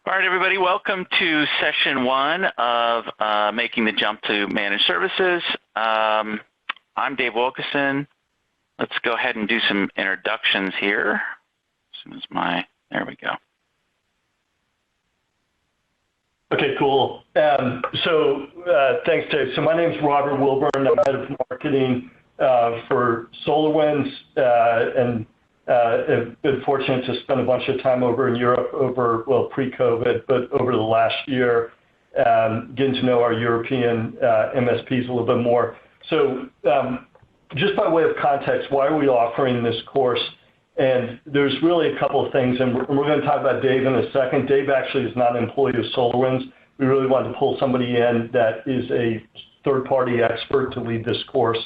All right, everybody, welcome to session 1 of Making the Jump to Managed Services. I'm Dave Wilkeson. Let's go ahead and do some introductions here. As soon as there we go. Okay, cool. Thanks, Dave. So my name is Robert Wilburn. I'm head of marketing for SolarWinds, and I've been fortunate to spend a bunch of time over in Europe pre-COVID, but over the last year, getting to know our European MSPs a little bit more. So just by way of context, why are we offering this course? And there's really a couple of things, and we're going to talk about Dave in a second. Dave actually is not an employee of SolarWinds. We really wanted to pull somebody in that is a third-party expert to lead this course.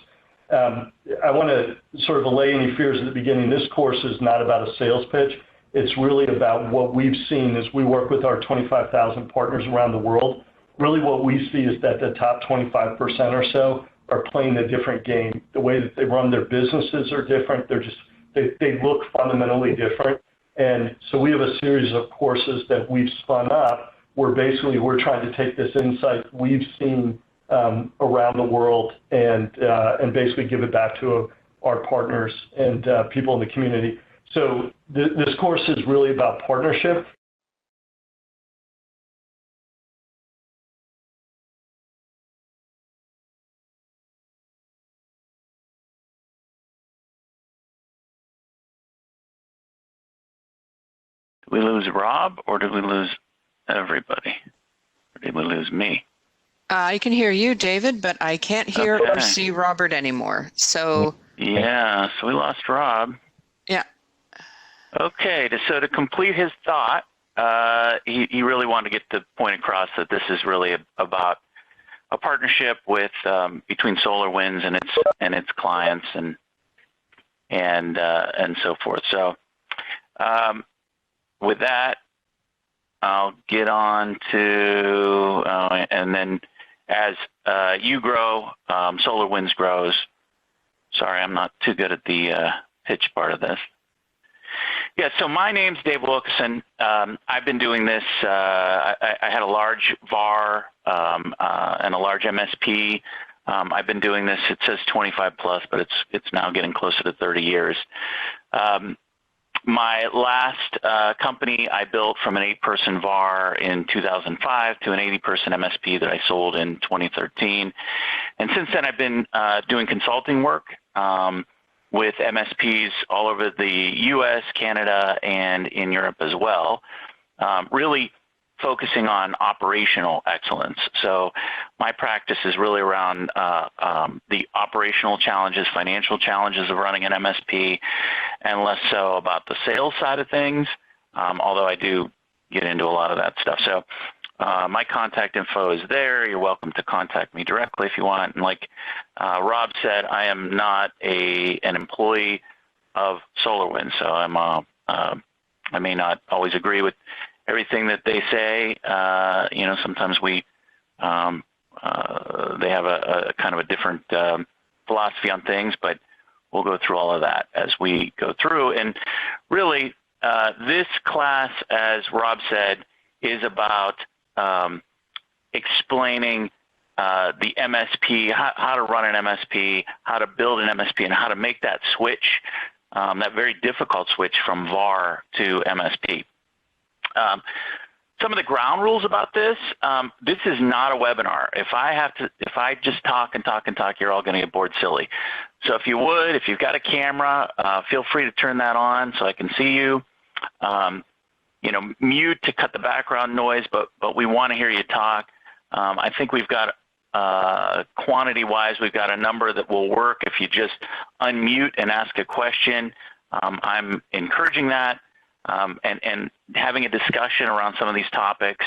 I want to sort of allay any fears at the beginning. This course is not about a sales pitch. It's really about what we've seen as we work with our 25,000 partners around the world. Really what we see is that the top 25% or so are playing a different game. The way that they run their businesses are different. They look fundamentally different. And so we have a series of courses that we've spun up where basically we're trying to take this insight we've seen around the world and basically give it back to our partners and people in the community. So this course is really about partnership. Did we lose Rob, or did we lose everybody? Or did we lose me? I can hear you, David, but I can't hear or see Robert anymore. So yeah, so we lost Rob. Yeah. Okay, so to complete his thought, he really wanted to get the point across that this is really about a partnership with between SolarWinds and its clients and so forth. So with that, I'll get on to and then as you grow, SolarWinds grows. Sorry, I'm not too good at the pitch part of this. Yeah, so my name's Dave Wilkeson. I've been doing this. I had a large VAR and a large MSP. I've been doing this. It says 25 plus, but it's now getting closer to 30 years. My last company I built from an 8-person VAR in 2005 to an 80-person MSP that I sold in 2013. And since then, I've been doing consulting work with MSPs all over the US, Canada, and in Europe as well, really focusing on operational excellence. So my practice is really around the operational challenges, financial challenges of running an MSP, and less so about the sales side of things, although I do get into a lot of that stuff. So my contact info is there. You're welcome to contact me directly if you want. And like Rob said, I am not an employee of SolarWinds, so I may not always agree with everything that they say. Sometimes they have a kind of a different philosophy on things, but we'll go through all of that as we go through. And really, this class, as Rob said, is about explaining the MSP, how to run an MSP, how to build an MSP, and how to make that switch, that very difficult switch from VAR to MSP. Some of the ground rules about this, this is not a webinar. If I just talk and talk and talk, you're all going to get bored silly. So if you've got a camera, feel free to turn that on so I can see you. Mute to cut the background noise, but we want to hear you talk. I think we've got, quantity-wise, we've got a number that will work if you just unmute and ask a question. I'm encouraging that. And having a discussion around some of these topics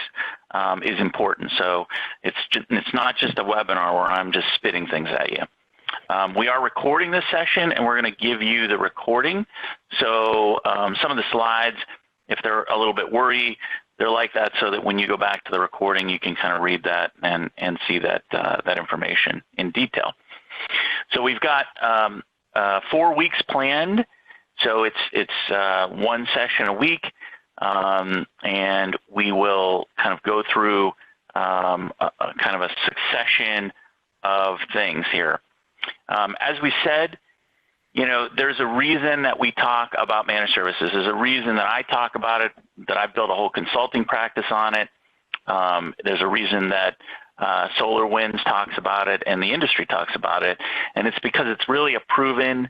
is important. So it's not just a webinar where I'm just spitting things at you. We are recording this session, and we're going to give you the recording. So some of the slides, if they're a little bit wordy, they're like that so that when you go back to the recording, you can kind of read that and see that information in detail. So we've got 4 weeks planned. So it's one session a week. and we will kind of go through kind of a succession of things here. As we said, there's a reason that we talk about managed services. There's a reason that I talk about it, that I've built a whole consulting practice on it. There's a reason that SolarWinds talks about it and the industry talks about it, and it's because it's really a proven,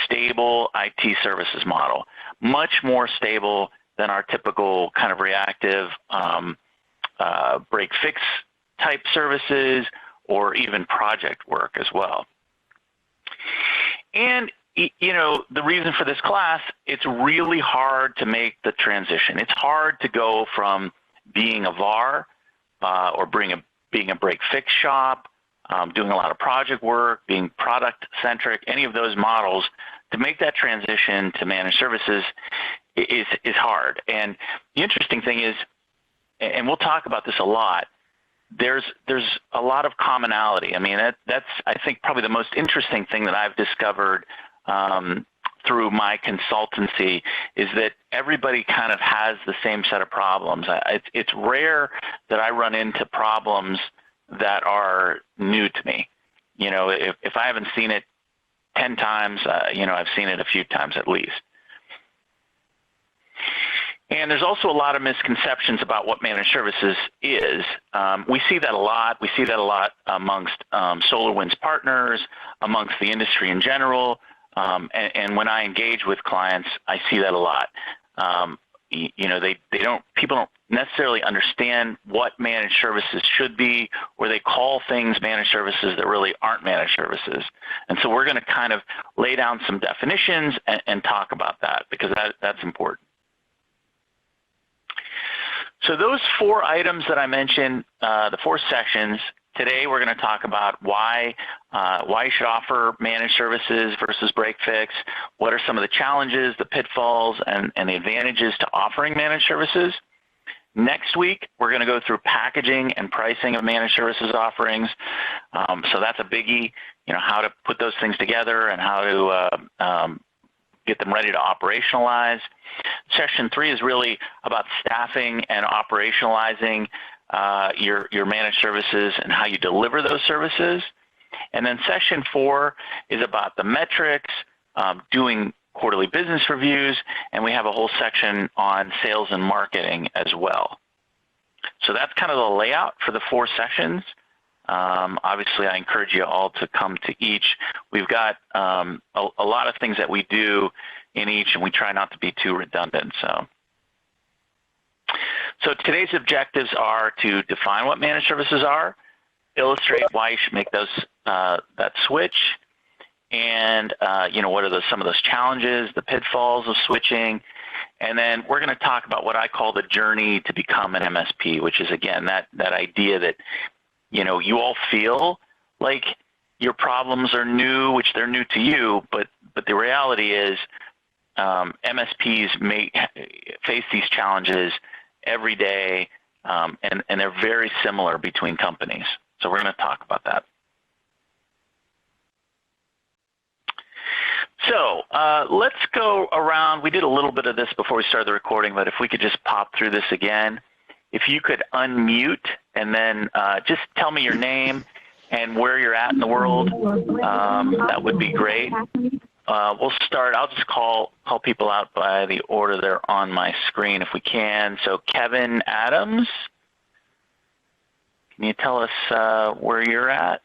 stable IT services model, much more stable than our typical kind of reactive break-fix type services or even project work as well. And the reason for this class, it's really hard to make the transition. It's hard to go from being a VAR or being a break-fix shop, doing a lot of project work, being product-centric, any of those models, to make that transition to managed services is hard. And the interesting thing is, and we'll talk about this a lot, there's a lot of commonality. I mean, that's I think probably the most interesting thing that I've discovered through my consultancy is that everybody kind of has the same set of problems. It's rare that I run into problems that are new to me. If I haven't seen it 10 times, I've seen it a few times at least. And there's also a lot of misconceptions about what managed services is. We see that a lot. We see that a lot amongst SolarWinds partners, amongst the industry in general. And when I engage with clients, I see that a lot. People don't necessarily understand what managed services should be, or they call things managed services that really aren't managed services. And so we're going to kind of lay down some definitions and talk about that, because that's important. So those 4 items that I mentioned, the 4 sections, today we're going to talk about why you should offer managed services versus break-fix, what are some of the challenges, the pitfalls, and the advantages to offering managed services. Next week, we're going to go through packaging and pricing of managed services offerings. So that's a biggie, how to put those things together and how to get them ready to operationalize. Session 3 is really about staffing and operationalizing your managed services and how you deliver those services. And then session 4 is about the metrics, doing quarterly business reviews, and we have a whole section on sales and marketing as well. So that's kind of the layout for the 4 sessions. Obviously, I encourage you all to come to each. We've got a lot of things that we do in each, and we try not to be too redundant. So today's objectives are to define what managed services are, illustrate why you should make those that switch, and what are some of those challenges, the pitfalls of switching, and then we're going to talk about what I call the journey to become an MSP, which is again that idea that you all feel like your problems are new, which they're new to you, but the reality is MSPs may face these challenges every day, and they're very similar between companies. So we're going to talk about that. So let's go around. We did a little bit of this before we started the recording, but if we could just pop through this again. If you could unmute and then just tell me your name and where you're at in the world, that would be great. We'll start. I'll just call people out by the order they're on my screen if we can. So Kevin Adams, can you tell us where you're at?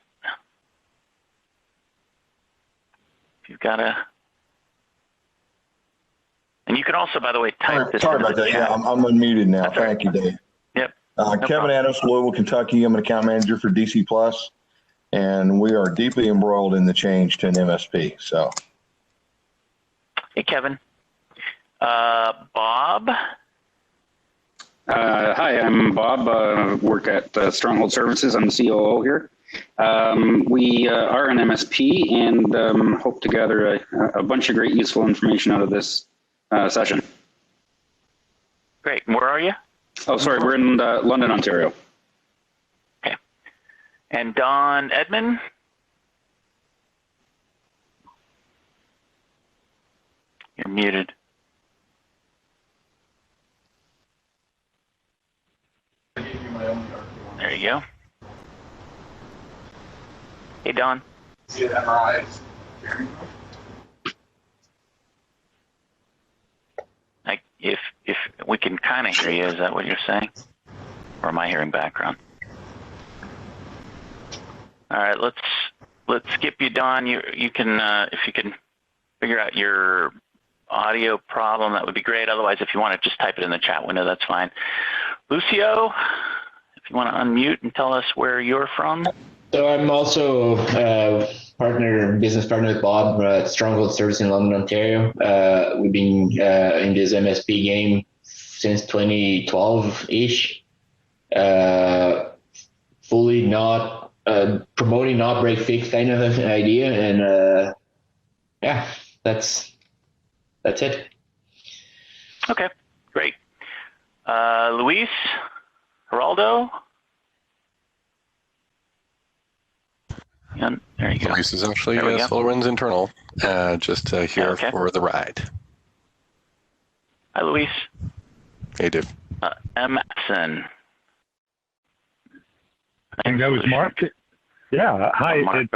If you've got a... And you can also, by the way, type this. Sorry about that. Chat. Yeah, I'm unmuted now. That's Thank you, Dave. Yep. Kevin Adams, Louisville, Kentucky. I'm an account manager for DC Plus, and we are deeply embroiled in the change to an MSP. So, hey, Kevin. Bob. Hi, I'm Bob. Work at Stronghold Services. I'm the COO here. We are an MSP and hope to gather a bunch of great useful information out of this session. Great. Where are you? Oh, sorry. We're in London, Ontario. Okay. And Don Edmond? You're muted. There you go. Hey, Don. Like, if we can kind of hear you, is that what you're saying? Or am I hearing background? All right, let's skip you, Don. You can if you can figure out your audio problem, that would be great. Otherwise, if you want to just type it in the chat window, that's fine. Lucio, if you want to unmute and tell us where you're from. So I'm also business partner with Bob at Stronghold Service in London, Ontario. We've been in this MSP game since 2012-ish. Fully not promoting not Breakfix kind of an idea, and yeah, that's it. Okay, great. Luis, Geraldo. There you go. Luis is actually SolarWinds internal, just here for the ride. Hi, Luis. Hey, Dave. Emerson. And that was Mark. Yeah. Hi. Mark,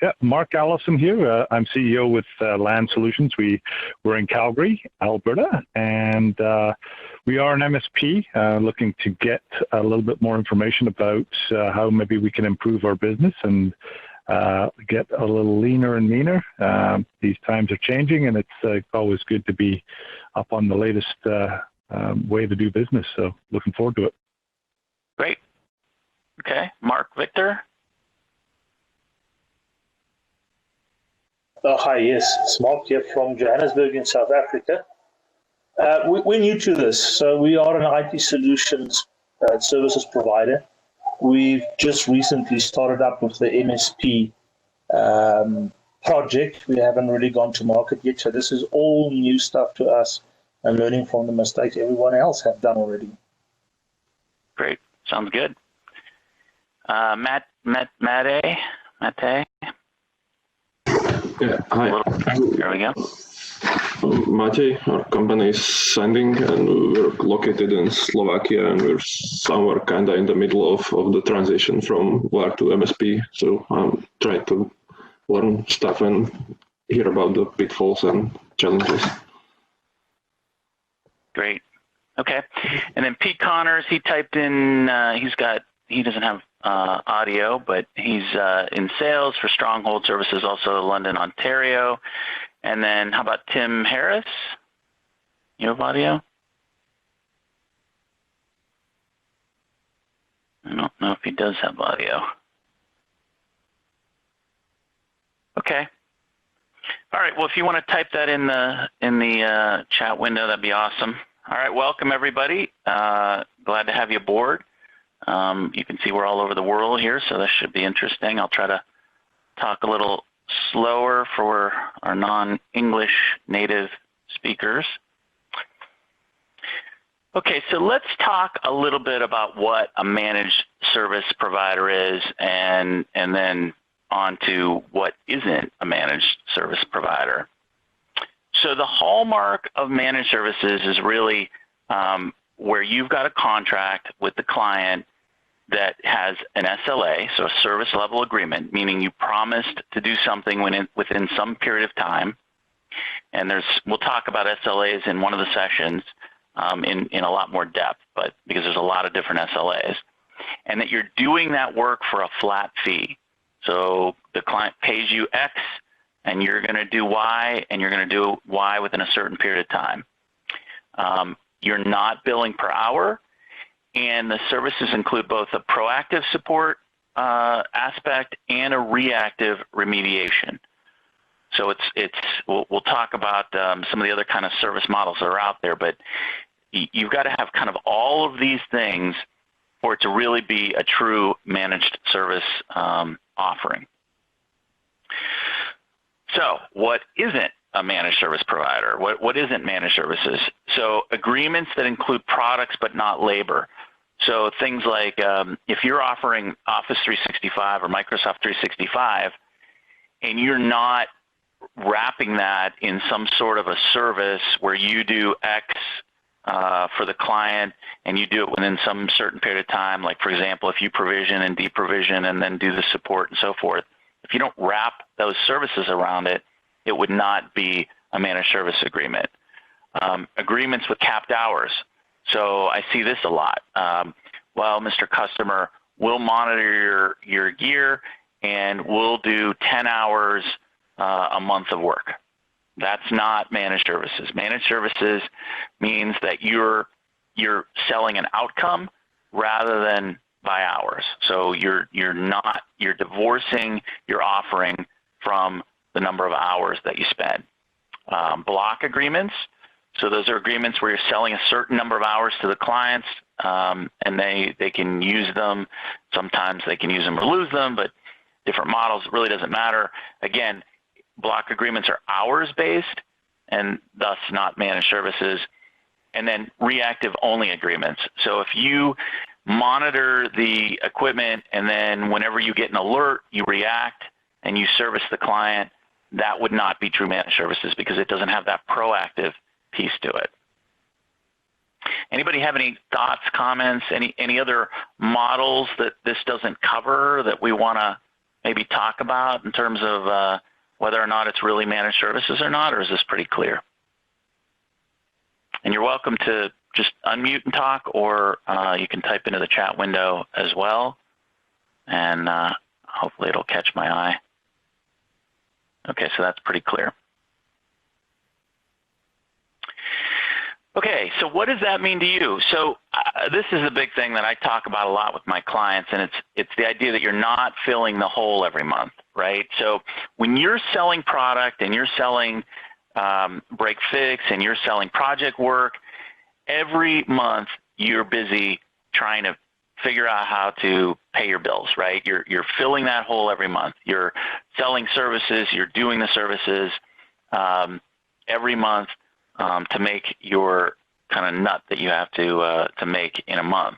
it's Mark Allison here. I'm CEO with Land Solutions. We're in Calgary, Alberta, and we are an MSP looking to get a little bit more information about how maybe we can improve our business and get a little leaner and meaner. These times are changing, and it's always good to be up on the latest way to do business. So looking forward to it. Great. Okay. Mark Victor. Hi, yes, it's Mark here from Johannesburg in South Africa. We're new to this, so we are an IT solutions services provider. We've just recently started up with the MSP project. We haven't really gone to market yet, so this is all new stuff to us and learning from the mistakes everyone else have done already. Great, sounds good. Mate. Yeah, hi. There we go. Matej, our company is Sending, and we're located in Slovakia, and we're somewhere kind of in the middle of the transition from VAR to MSP. So I'm trying to learn stuff and hear about the pitfalls and challenges. Great. Okay. And then Pete Connors, he typed in, he doesn't have audio, but he's in sales for Stronghold Services, also London, Ontario. And then how about Tim Harris? You have audio? I don't know if he does have audio. Okay. All right. Well, if you want to type that in the chat window, that'd be awesome. All right. Welcome, everybody. Glad to have you aboard. You can see we're all over the world here, so this should be interesting. I'll try to talk a little slower for our non-English native speakers. Okay, so let's talk a little bit about what a managed service provider is, and then on to what isn't a managed service provider. So the hallmark of managed services is really where you've got a contract with the client that has an SLA, so a service level agreement, meaning you promised to do something within some period of time. And we'll talk about SLAs in one of the sessions in a lot more depth, but because there's a lot of different SLAs. And that you're doing that work for a flat fee. So the client pays you X, and you're going to do Y, and you're going to do Y within a certain period of time. You're not billing per hour. And the services include both a proactive support aspect and a reactive remediation. So we'll talk about some of the other kind of service models that are out there, but you've got to have kind of all of these things for it to really be a true managed service offering. So what isn't a managed service provider? What isn't managed services? So agreements that include products but not labor. So things like if you're offering Office 365 or Microsoft 365 and you're not wrapping that in some sort of a service where you do X for the client and you do it within some certain period of time, like for example, if you provision and deprovision and then do the support and so forth, if you don't wrap those services around it, it would not be a managed service agreement. Agreements with capped hours. So I see this a lot. Well, Mr. Customer, we'll monitor your gear and we'll do 10 hours a month of work. That's not managed services. Managed services means that you're selling an outcome rather than by hours. So you're divorcing your offering from the number of hours that you spend. Block agreements. So those are agreements where you're selling a certain number of hours to the clients, and they can use them. Sometimes they can use them or lose them, but different models, it really doesn't matter. Again, block agreements are hours-based and thus not managed services. And then reactive only agreements. So if you monitor the equipment and then whenever you get an alert, you react and you service the client, that would not be true managed services because it doesn't have that proactive piece to it. Anybody have any thoughts, comments, any other models that this doesn't cover that we want to maybe talk about in terms of whether or not it's really managed services or not, or is this pretty clear? And you're welcome to just unmute and talk, or you can type into the chat window as well, and hopefully it'll catch my eye. Okay, so that's pretty clear. Okay, so what does that mean to you? So this is a big thing that I talk about a lot with my clients, and it's the idea that you're not filling the hole every month, right? So when you're selling product and you're selling Breakfix and you're selling project work, every month you're busy trying to figure out how to pay your bills, right? You're filling that hole every month. You're selling services, you're doing the services every month to make your kind of nut that you have to make in a month.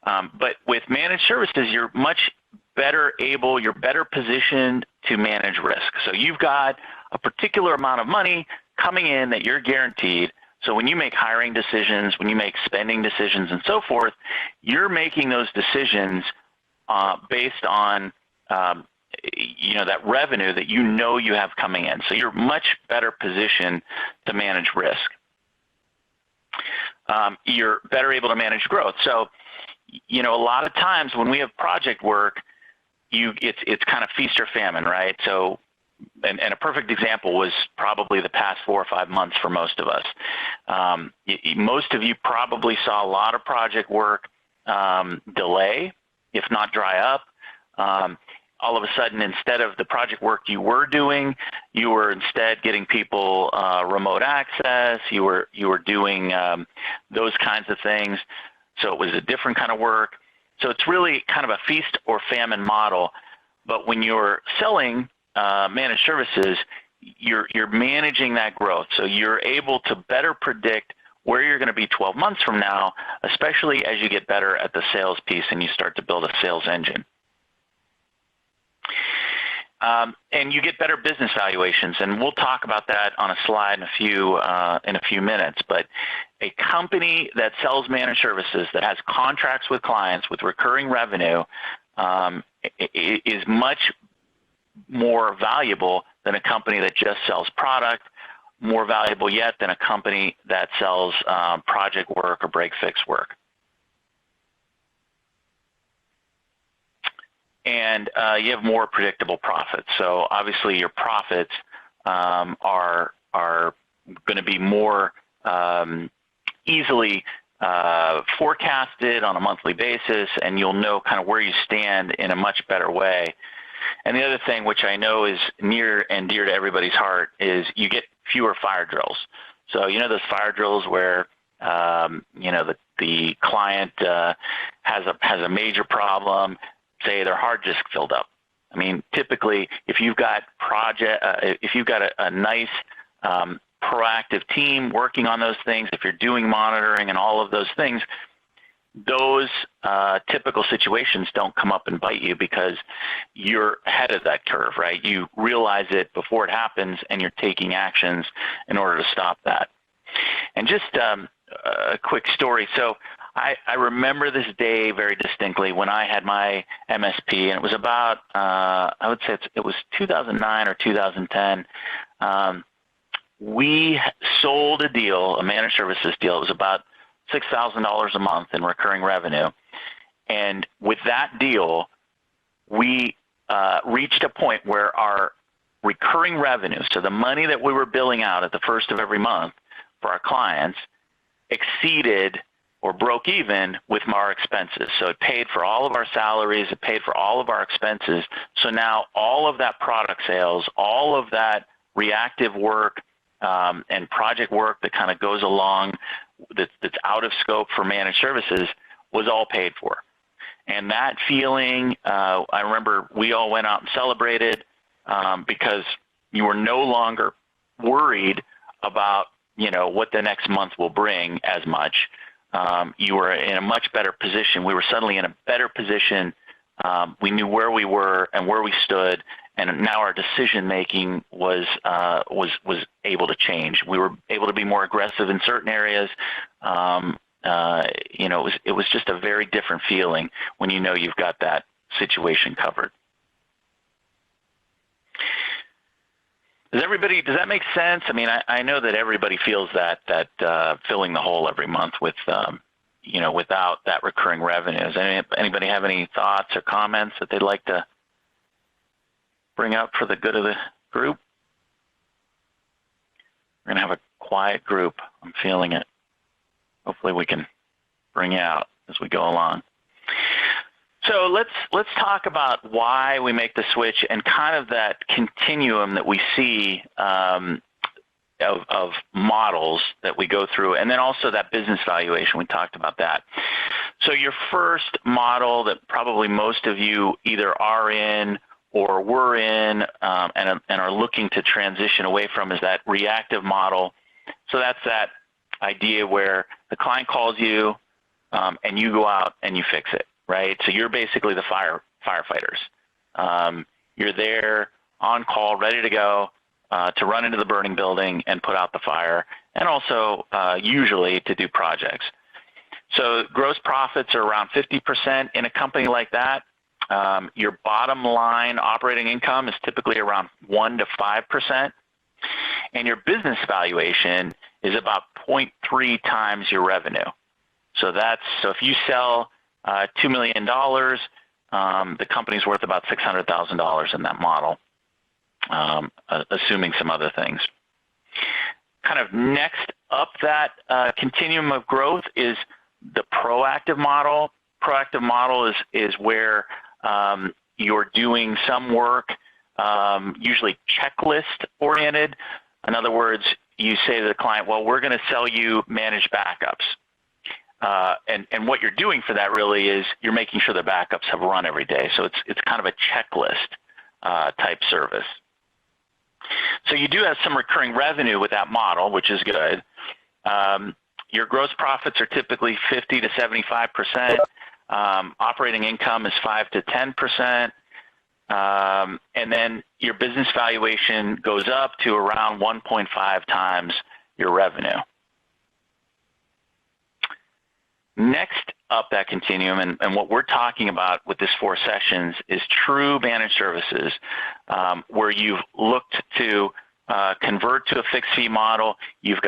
But with managed services, you're much better able, you're better positioned to manage risk. So you've got a particular amount of money coming in that you're guaranteed. So when you make hiring decisions, when you make spending decisions and so forth, you're making those decisions based on that revenue that you know you have coming in. So you're much better positioned to manage risk. You're better able to manage growth. So, a lot of times when we have project work, it's kind of feast or famine, right? So, and a perfect example was probably the past 4 or 5 months for most of us. Most of you probably saw a lot of project work delay, if not dry up. All of a sudden, instead of the project work you were doing, you were instead getting people remote access. You were doing those kinds of things. So it was a different kind of work. So it's really kind of a feast or famine model. But when you're selling managed services, you're managing that growth. So you're able to better predict where you're going to be 12 months from now, especially as you get better at the sales piece and you start to build a sales engine. And you get better business valuations, and we'll talk about that on a slide in a few minutes. But a company that sells managed services, that has contracts with clients with recurring revenue, is much more valuable than a company that just sells product, more valuable yet than a company that sells project work or break-fix work. And you have more predictable profits. So obviously your profits are going to be more easily forecasted on a monthly basis, and you'll know kind of where you stand in a much better way. And the other thing, which I know is near and dear to everybody's heart, is you get fewer fire drills. So those fire drills where the client has a major problem. Say their hard disk filled up. I mean, typically, if you've got a nice proactive team working on those things, if you're doing monitoring and all of those things, those typical situations don't come up and bite you because you're ahead of that curve, right? You realize it before it happens, and you're taking actions in order to stop that. And just a quick story. So I remember this day very distinctly when I had my MSP, and it was about, I would say it was 2009 or 2010. We sold a deal, a managed services deal. It was about $6,000 a month in recurring revenue. And with that deal, we reached a point where our recurring revenue, so the money that we were billing out at the first of every month for our clients, exceeded or broke even with our expenses. So it paid for all of our salaries, it paid for all of our expenses. So now all of that product sales, all of that reactive work and project work that kind of goes along that's out of scope for managed services was all paid for. And that feeling, I remember we all went out and celebrated because you were no longer worried about, you know, what the next month will bring as much. You were in a much better position. We were suddenly in a better position. We knew where we were and where we stood, and now our decision making was able to change. We were able to be more aggressive in certain areas. You know, it was just a very different feeling when you know you've got that situation covered. Does that make sense? I mean, I know that everybody feels that filling the hole every month with, you know, without that recurring revenue. Does anybody have any thoughts or comments that they'd like to bring up for the good of the group? We're going to have a quiet group. I'm feeling it. Hopefully we can bring it out as we go along. So let's talk about why we make the switch and kind of that continuum that we see of models that we go through, and then also that business valuation. We talked about that. So your first model that probably most of you either are in or were in and are looking to transition away from is that reactive model. So that's that idea where the client calls you and you go out and you fix it, right? So you're basically the firefighters. You're there on call, ready to go to run into the burning building and put out the fire, and also usually to do projects. So gross profits are around 50% in a company like that. Your bottom line operating income is typically around 1 to 5%, and your business valuation is about 0.3 times your revenue. So if you sell $2 million, the company's worth about $600,000 in that model, assuming some other things. Kind of next up that continuum of growth is the proactive model. Proactive model is where you're doing some work, usually checklist oriented. In other words, you say to the client, well, we're going to sell you managed backups. And what you're doing for that really is you're making sure the backups have run every day. So it's kind of a checklist type service. So you do have some recurring revenue with that model, which is good. Your gross profits are typically 50 to 75%. Operating income is 5 to 10%. And then your business valuation goes up to around 1.5 times your revenue. Next up that continuum, and what we're talking about with this 4 sessions is true managed services, where you've looked to convert to a fixed fee model. You've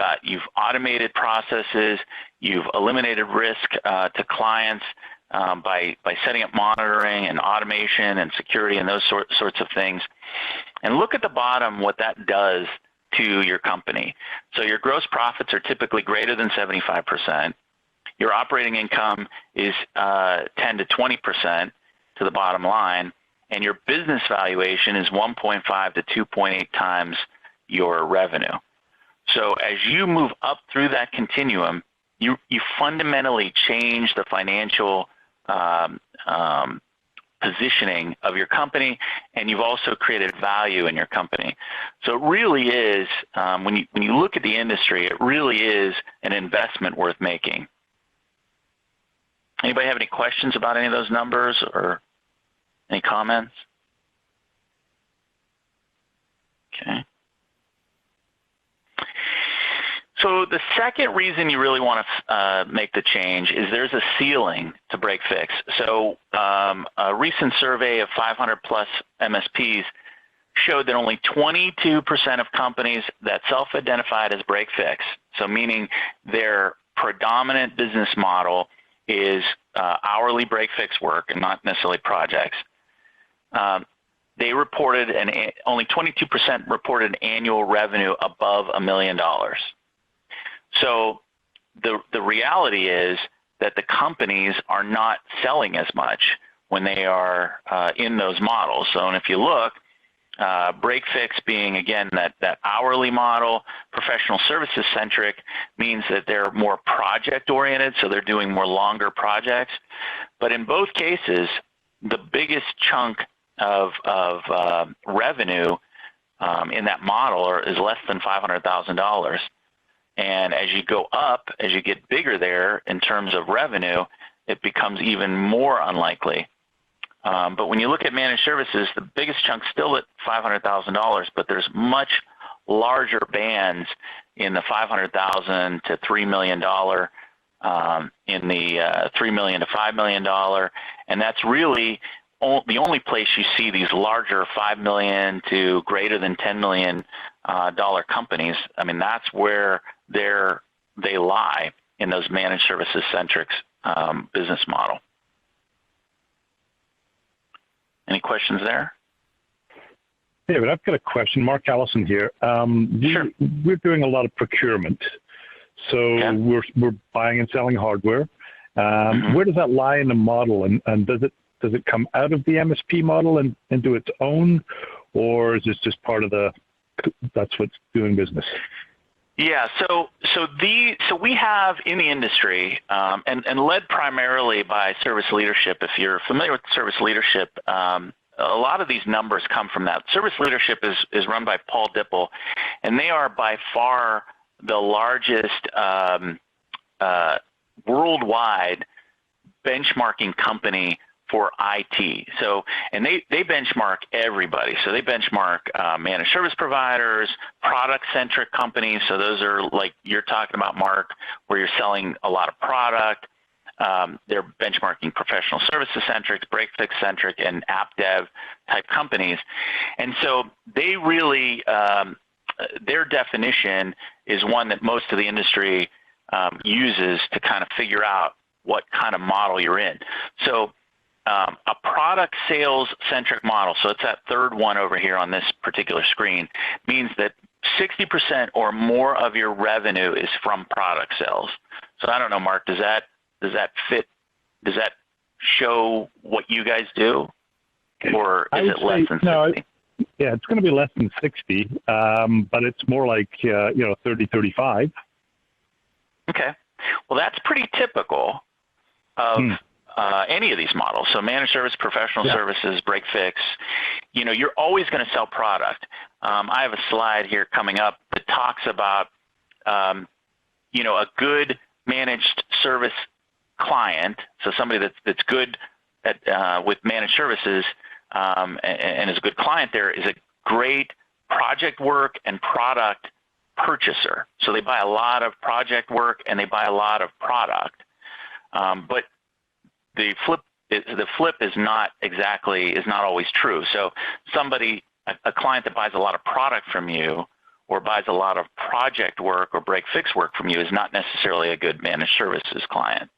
automated processes. You've eliminated risk to clients by setting up monitoring and automation and security and those sorts of things. And look at the bottom what that does to your company. So your gross profits are typically greater than 75%. Your operating income is 10 to 20% to the bottom line, and your business valuation is 1.5 to 2.8 times your revenue. So as you move up through that continuum, you fundamentally change the financial positioning of your company, and you've also created value in your company. So it really is, when you look at the industry, it really is an investment worth making. Anybody have any questions about any of those numbers or any comments? Okay. So the second reason you really want to make the change is there's a ceiling to Breakfix. So a recent survey of 500 plus MSPs showed that only 22% of companies that self-identified as Breakfix, so meaning their predominant business model is hourly Breakfix work and not necessarily projects, they reported only 22% reported annual revenue above $1 million. So the reality is that the companies are not selling as much when they are in those models. So, and if you look, Breakfix being, again, that hourly model, professional services centric means that they're more project oriented, so they're doing more longer projects. But in both cases, the biggest chunk of revenue in that model is less than $500,000. And as you go up, as you get bigger there in terms of revenue, it becomes even more unlikely. But when you look at managed services, the biggest chunk's still at $500,000, but there's much larger bands in the $500,000 to $3 million, in the $3 million to $5 million, and that's really the only place you see these larger $5 million to greater than $10 million dollar companies. I mean, that's where they lie in those managed services centric business model. Any questions there? David, I've got a question. Mark Allison here. Sure. We're doing a lot of procurement, so okay. we're buying and selling hardware. Where does that lie in the model, and does it come out of the MSP model and do its own, or is this just part of that's what's doing business? Yeah, so we have in the industry, and led primarily by service leadership. If you're familiar with service leadership, a lot of these numbers come from that. Service leadership is run by Paul Dipple, and they are by far the largest worldwide benchmarking company for IT. So, and they benchmark everybody. So they benchmark managed service providers, product-centric companies. So those are like you're talking about, Mark, where you're selling a lot of product. They're benchmarking professional services centric, Breakfix centric, and app dev type companies. And so they really, their definition is one that most of the industry uses to kind of figure out what kind of model you're in. So a product sales centric model, so it's that third one over here on this particular screen, means that 60% or more of your revenue is from product sales. So I don't know, Mark, does that fit? Does that show what you guys do, or is it less than 60? No, yeah, it's going to be less than 60, but it's more like 30, 35. Okay, well that's pretty typical of any of these models. So managed service, professional services, Breakfix, you're always going to sell product. I have a slide here coming up that talks about, a good managed service client. So somebody that's good at with managed services and is a good client there is a great project work and product purchaser. So they buy a lot of project work and they buy a lot of product. But the flip is not always true. So a client that buys a lot of product from you or buys a lot of project work or break-fix work from you is not necessarily a good managed services client.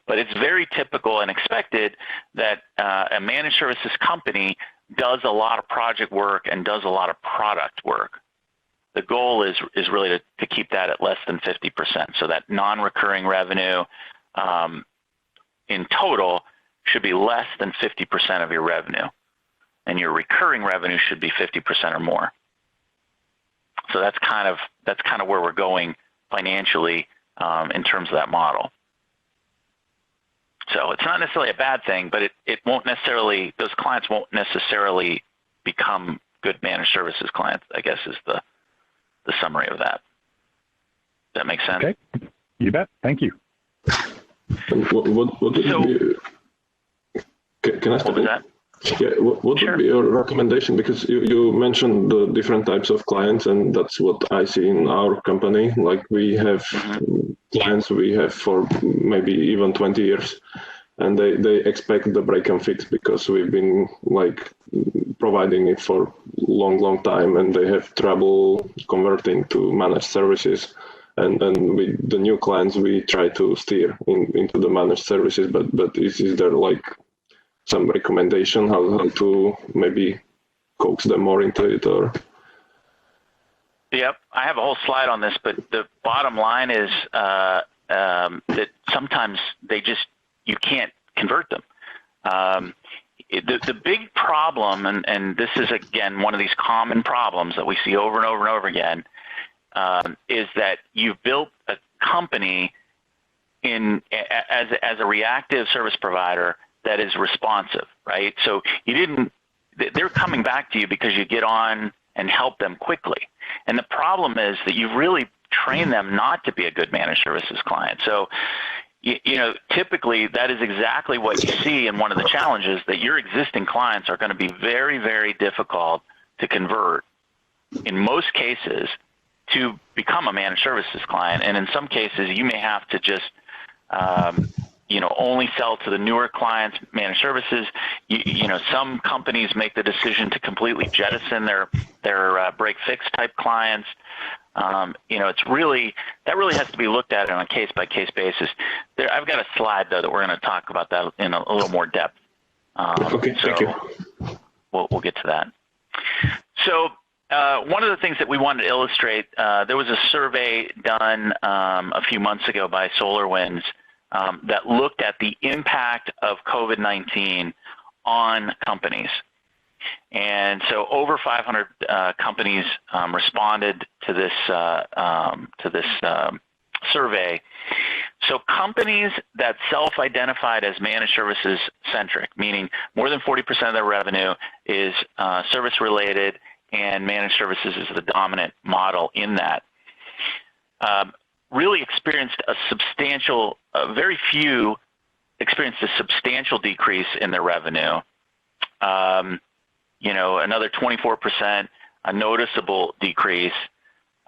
But it's very typical and expected that a managed services company does a lot of project work and does a lot of product work. The goal is really to keep that at less than 50%. So that non-recurring revenue in total should be less than 50% of your revenue, and your recurring revenue should be 50% or more. So that's kind of where we're going financially in terms of that model. So it's not necessarily a bad thing, but it won't necessarily, those clients won't necessarily become good managed services clients, I guess is the summary of that. Does that make sense? Okay, you bet. Thank you. What would so, be, can I step in? That? Yeah, what would be your recommendation? Because you mentioned the different types of clients, and that's what I see in our company. Like we have clients we have for maybe even 20 years, and they expect the break and fix because we've been like providing it for long time, and they have trouble converting to managed services. And with the new clients, we try to steer into the managed services. But is there like some recommendation how to maybe coax them more into it? Or Yep, I have a whole slide on this, but the bottom line is that sometimes you can't convert them. The big problem, and this is again one of these common problems that we see over and over and over again, is that you've built a company as a reactive service provider that is responsive, right? So they're coming back to you because you get on and help them quickly. And the problem is that you've really trained them not to be a good managed services client. So, typically that is exactly what you see in one of the challenges, that your existing clients are going to be very, very difficult to convert in most cases to become a managed services client. And in some cases, you may have to just only sell to the newer clients managed services. Some companies make the decision to completely jettison their break-fix type clients. That really has to be looked at on a case-by-case basis. I've got a slide though that we're going to talk about that in a little more depth. Okay, thank you. We'll get to that. So one of the things that we wanted to illustrate, there was a survey done a few months ago by SolarWinds that looked at the impact of COVID-19 on companies. And so over 500 companies responded to this survey. So companies that self-identified as managed services centric, meaning more than 40% of their revenue is service related and managed services is the dominant model in that, really experienced very few experienced a substantial decrease in their revenue. Another 24%, a noticeable decrease.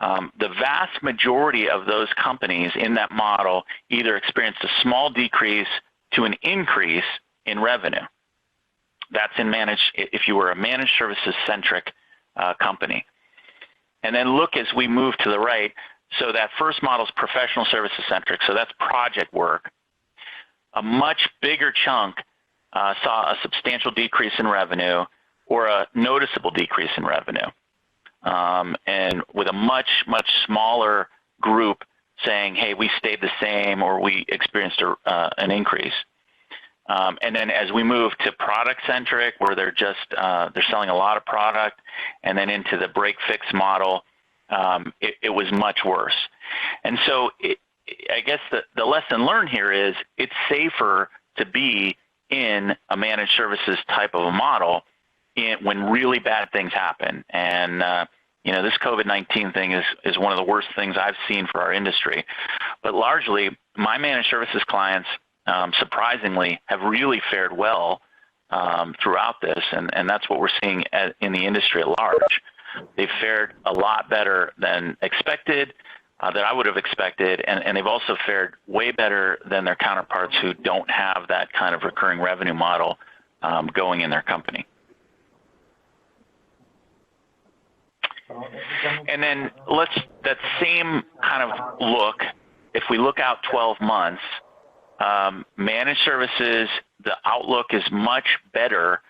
The vast majority of those companies in that model either experienced a small decrease to an increase in revenue. That's if you were a managed services centric company. And then look as we move to the right. So that first model is professional services centric. So that's project work. A much bigger chunk saw a substantial decrease in revenue or a noticeable decrease in revenue. And with a much, much smaller group saying, hey, we stayed the same or we experienced an increase. And then as we move to product centric, where they're selling a lot of product, and then into the break fix model, it was much worse. And so I guess the lesson learned here is it's safer to be in a managed services type of a model when really bad things happen. And this COVID-19 thing is one of the worst things I've seen for our industry. But largely, my managed services clients, surprisingly, have really fared well throughout this, and that's what we're seeing in the industry at large. They've fared a lot better than expected, that I would have expected, and they've also fared way better than their counterparts who don't have that kind of recurring revenue model going in their company. And then that same kind of look, if we look out 12 months, managed services, the outlook is much better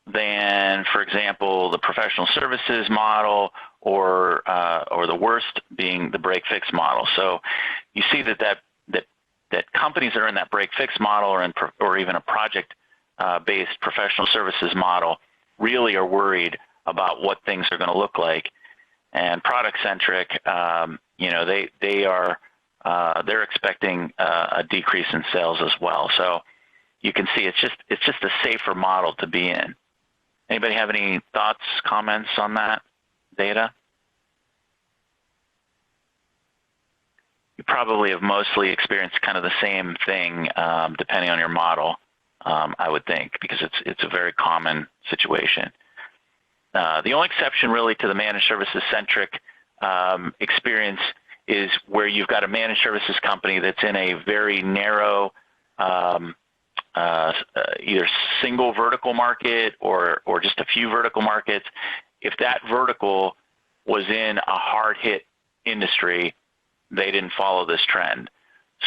than, for example, the professional services model or the worst being the break fix model. So you see that companies that are in that break fix model or even a project based professional services model really are worried about what things are going to look like. And product centric, they're expecting a decrease in sales as well. So you can see it's just a safer model to be in. Anybody have any thoughts, comments on that data? You probably have mostly experienced kind of the same thing depending on your model. I would think, because it's a very common situation. The only exception really to the managed services centric experience is where you've got a managed services company that's in a very narrow, either single vertical market or just a few vertical markets. If that vertical was in a hard hit industry, they didn't follow this trend.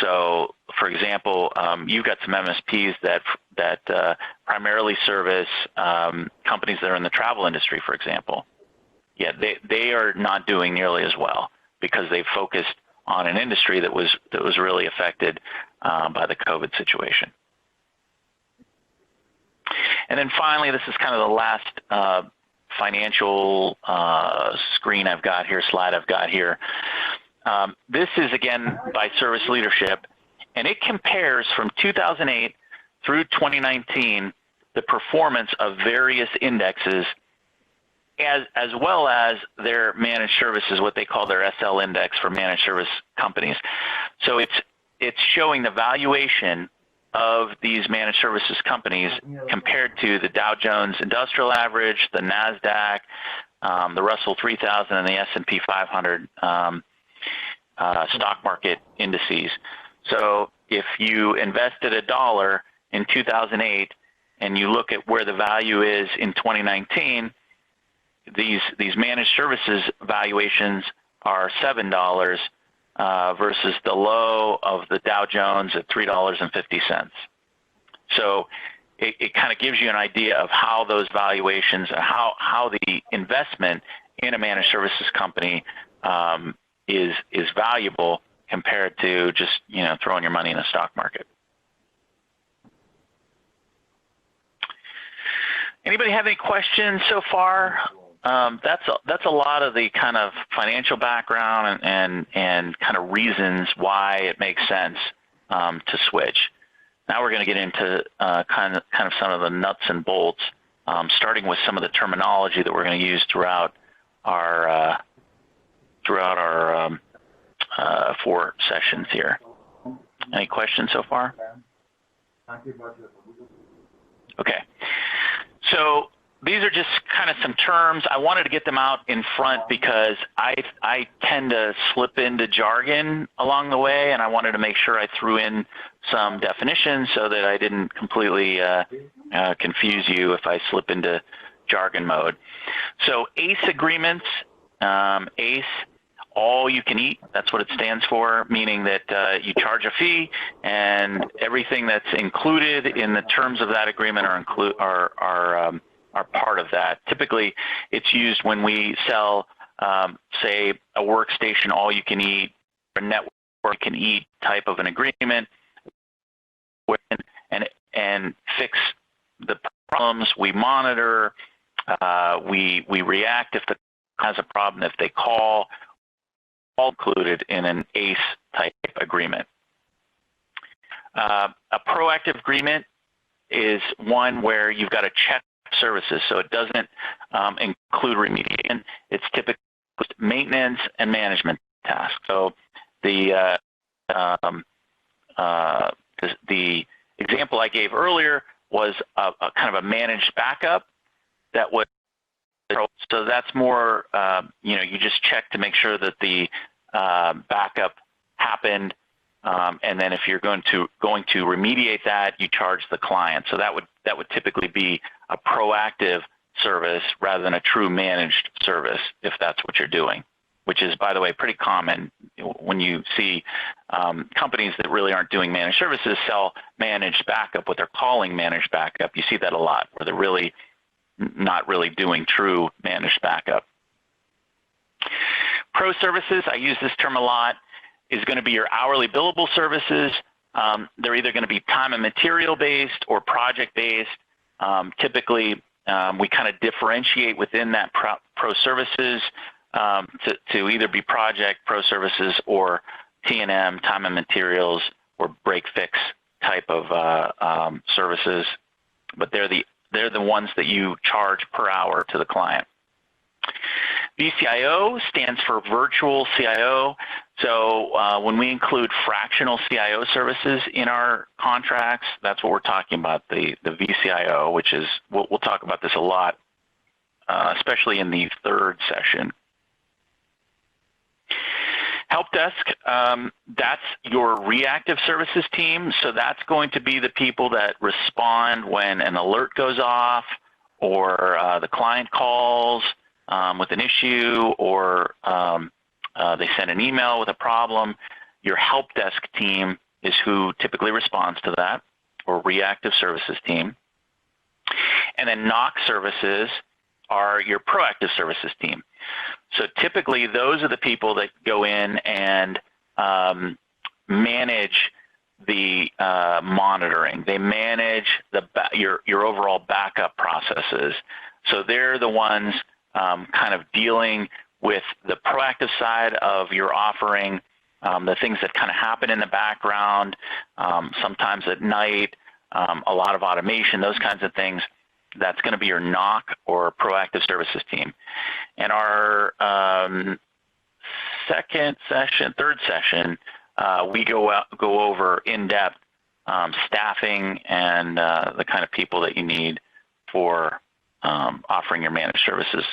So, for example, you've got some MSPs that primarily service companies that are in the travel industry, for example. Yeah, they are not doing nearly as well because they focused on an industry that was really affected by the COVID situation. And then finally, this is kind of the last financial screen I've got here, slide I've got here. This is, again, by service leadership, and it compares from 2008 through 2019 the performance of various indexes as well as their managed services, what they call their SL index for managed service companies. So it's showing the valuation of these managed services companies compared to the Dow Jones Industrial Average, the NASDAQ, the Russell 3000, and the S&P 500 stock market indices. So if you invested $1 in 2008 and you look at where the value is in 2019, these managed services valuations are $7 versus the low of the Dow Jones at $3.50. So it kind of gives you an idea of how those valuations and how the investment in a managed services company is valuable compared to just throwing your money in the stock market. Anybody have any questions so far? That's a lot of the kind of financial background and kind of reasons why it makes sense to switch. Now we're going to get into kind of some of the nuts and bolts, starting with some of the terminology that we're going to use throughout our 4 sessions here. Any questions so far? Okay. So these are just kind of some terms. I wanted to get them out in front because I tend to slip into jargon along the way, and I wanted to make sure I threw in some definitions so that I didn't completely confuse you if I slip into jargon mode. So ACE agreements, ACE, all you can eat, that's what it stands for, meaning that you charge a fee and everything that's included in the terms of that agreement are part of that. Typically, it's used when we sell, say, a workstation all you can eat, or a network you can eat type of an agreement, and fix the problems. We monitor, we react if the has a problem, if they call, all included in an ACE type agreement. A proactive agreement is one where you've got to check services, so it doesn't include remediation. It's typically maintenance and management tasks. So the example I gave earlier was a kind of a managed backup that would. So that's more, you just check to make sure that the backup happened, and then if you're going to remediate that, you charge the client. So that would typically be a proactive service rather than a true managed service, if that's what you're doing, which is, by the way, pretty common when you see companies that really aren't doing managed services sell managed backup, what they're calling managed backup. You see that a lot, where they're really not really doing true managed backup. Pro services, I use this term a lot, is going to be your hourly billable services. They're either going to be time and material based or project based. Typically, we kind of differentiate within that pro services to either be project, pro services, or T&M, time and materials, or break-fix type of services. But they're the ones that you charge per hour to the client. VCIO stands for Virtual CIO. So when we include fractional CIO services in our contracts, that's what we're talking about, the VCIO, which is, we'll talk about this a lot, especially in the third session. Help desk, that's your reactive services team. So that's going to be the people that respond when an alert goes off, or the client calls with an issue, or they send an email with a problem. Your help desk team is who typically responds to that, or reactive services team. And then NOC services are your proactive services team. So typically those are the people that go in and manage the monitoring. They manage your overall backup processes. So they're the ones kind of dealing with the proactive side of your offering, the things that kind of happen in the background, sometimes at night, a lot of automation, those kinds of things. That's going to be your NOC or proactive services team. And our third session, we go over in-depth staffing and the kind of people that you need for offering your managed services.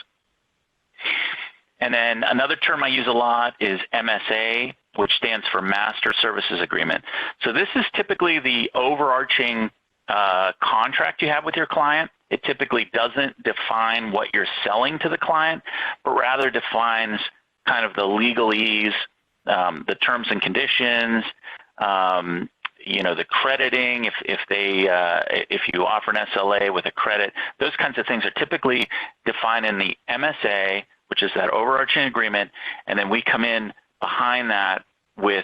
And then another term I use a lot is MSA, which stands for Master Services Agreement. So this is typically the overarching contract you have with your client. It typically doesn't define what you're selling to the client, but rather defines kind of the legalese, the terms and conditions, the crediting, if you offer an SLA with a credit, those kinds of things are typically defined in the MSA, which is that overarching agreement, and then we come in behind that with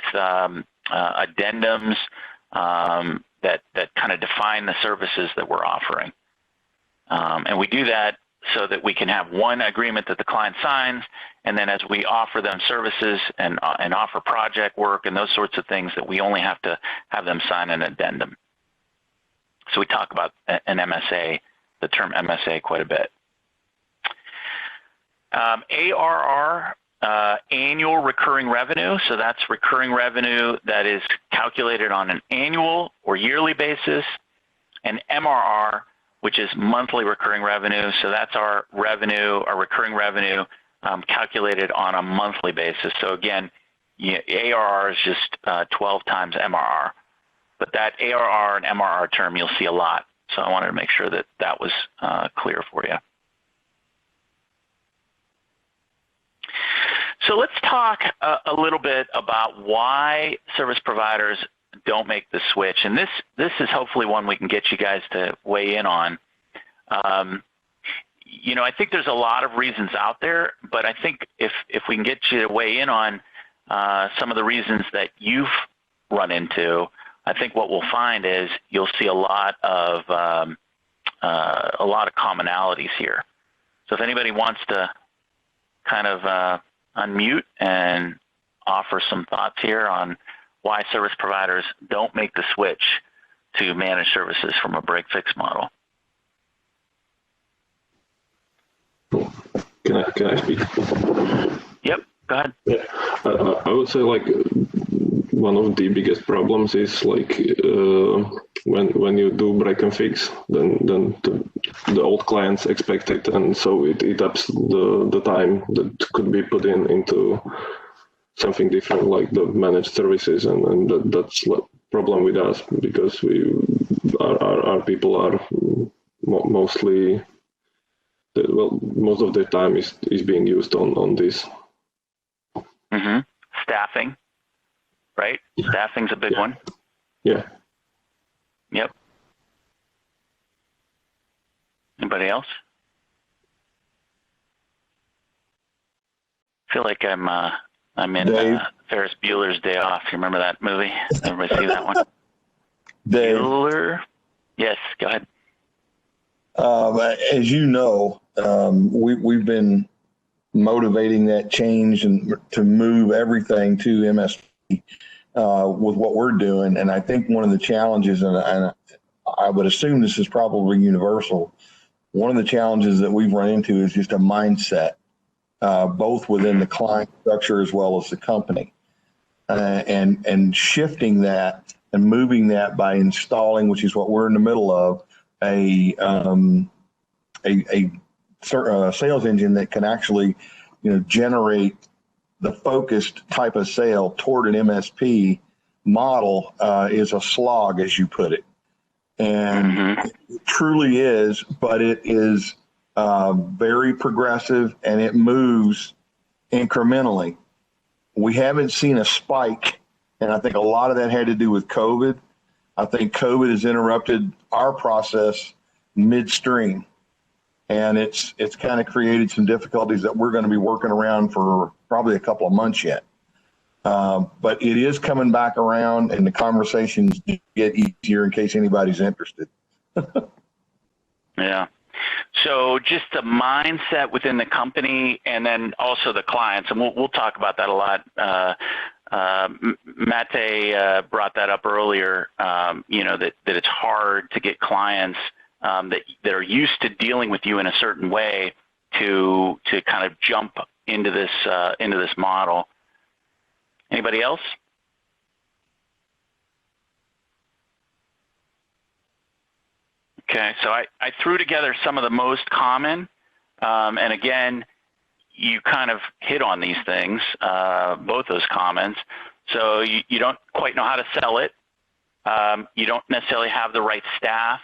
addendums that kind of define the services that we're offering. And we do that so that we can have one agreement that the client signs, and then as we offer them services and offer project work and those sorts of things, that we only have to have them sign an addendum. So we talk about an MSA, the term MSA, quite a bit. ARR, annual recurring revenue. So that's recurring revenue that is calculated on an annual or yearly basis. And MRR, which is monthly recurring revenue. So that's our revenue, our recurring revenue calculated on a monthly basis. So again, ARR is just 12 times MRR. But that ARR and MRR term you'll see a lot. So I wanted to make sure that that was clear for you. So let's talk a little bit about why service providers don't make the switch. And this is hopefully one we can get you guys to weigh in on. I think there's a lot of reasons out there, but I think if we can get you to weigh in on some of the reasons that you've run into, I think what we'll find is you'll see a lot of commonalities here. So if anybody wants to kind of unmute and offer some thoughts here on why service providers don't make the switch to managed services from a break-fix model. Can I speak? Yep, go ahead. Yeah, I would say one of the biggest problems is when you do break and fix, then the old clients expect it, and so it ups the time that could be put into something different, like the managed services, and that's the problem with us, because our people are mostly, most of their time is being used on this. Mm-hmm. Staffing, right? Staffing's a big one. Yeah. Yep. Anybody else? I feel like I'm in Ferris Bueller's Day Off. You remember that movie? Everybody see that one? Dave. Bueller? Yes, go ahead. As you know, we've been motivating that change and to move everything to MSP with what we're doing. And I think one of the challenges, and I would assume this is probably universal, one of the challenges that we've run into is just a mindset both within the client structure as well as the company. And shifting that and moving that by installing, which is what we're in the middle of, a sales engine that can actually, generate the focused type of sale toward an MSP model is a slog, as you put it. And it truly is, but it is very progressive and it moves incrementally. We haven't seen a spike, and I think a lot of that had to do with COVID. I think COVID has interrupted our process midstream, and it's kind of created some difficulties that we're going to be working around for probably a couple of months yet. But it is coming back around, and the conversations get easier in case anybody's interested. Yeah. So just the mindset within the company, and then also the clients, and we'll talk about that a lot. Mate brought that up earlier. That it's hard to get clients that are used to dealing with you in a certain way to kind of jump into this model. Anybody else? Okay, so I threw together some of the most common, and again, you kind of hit on these things, both those comments. So you don't quite know how to sell it. You don't necessarily have the right staff,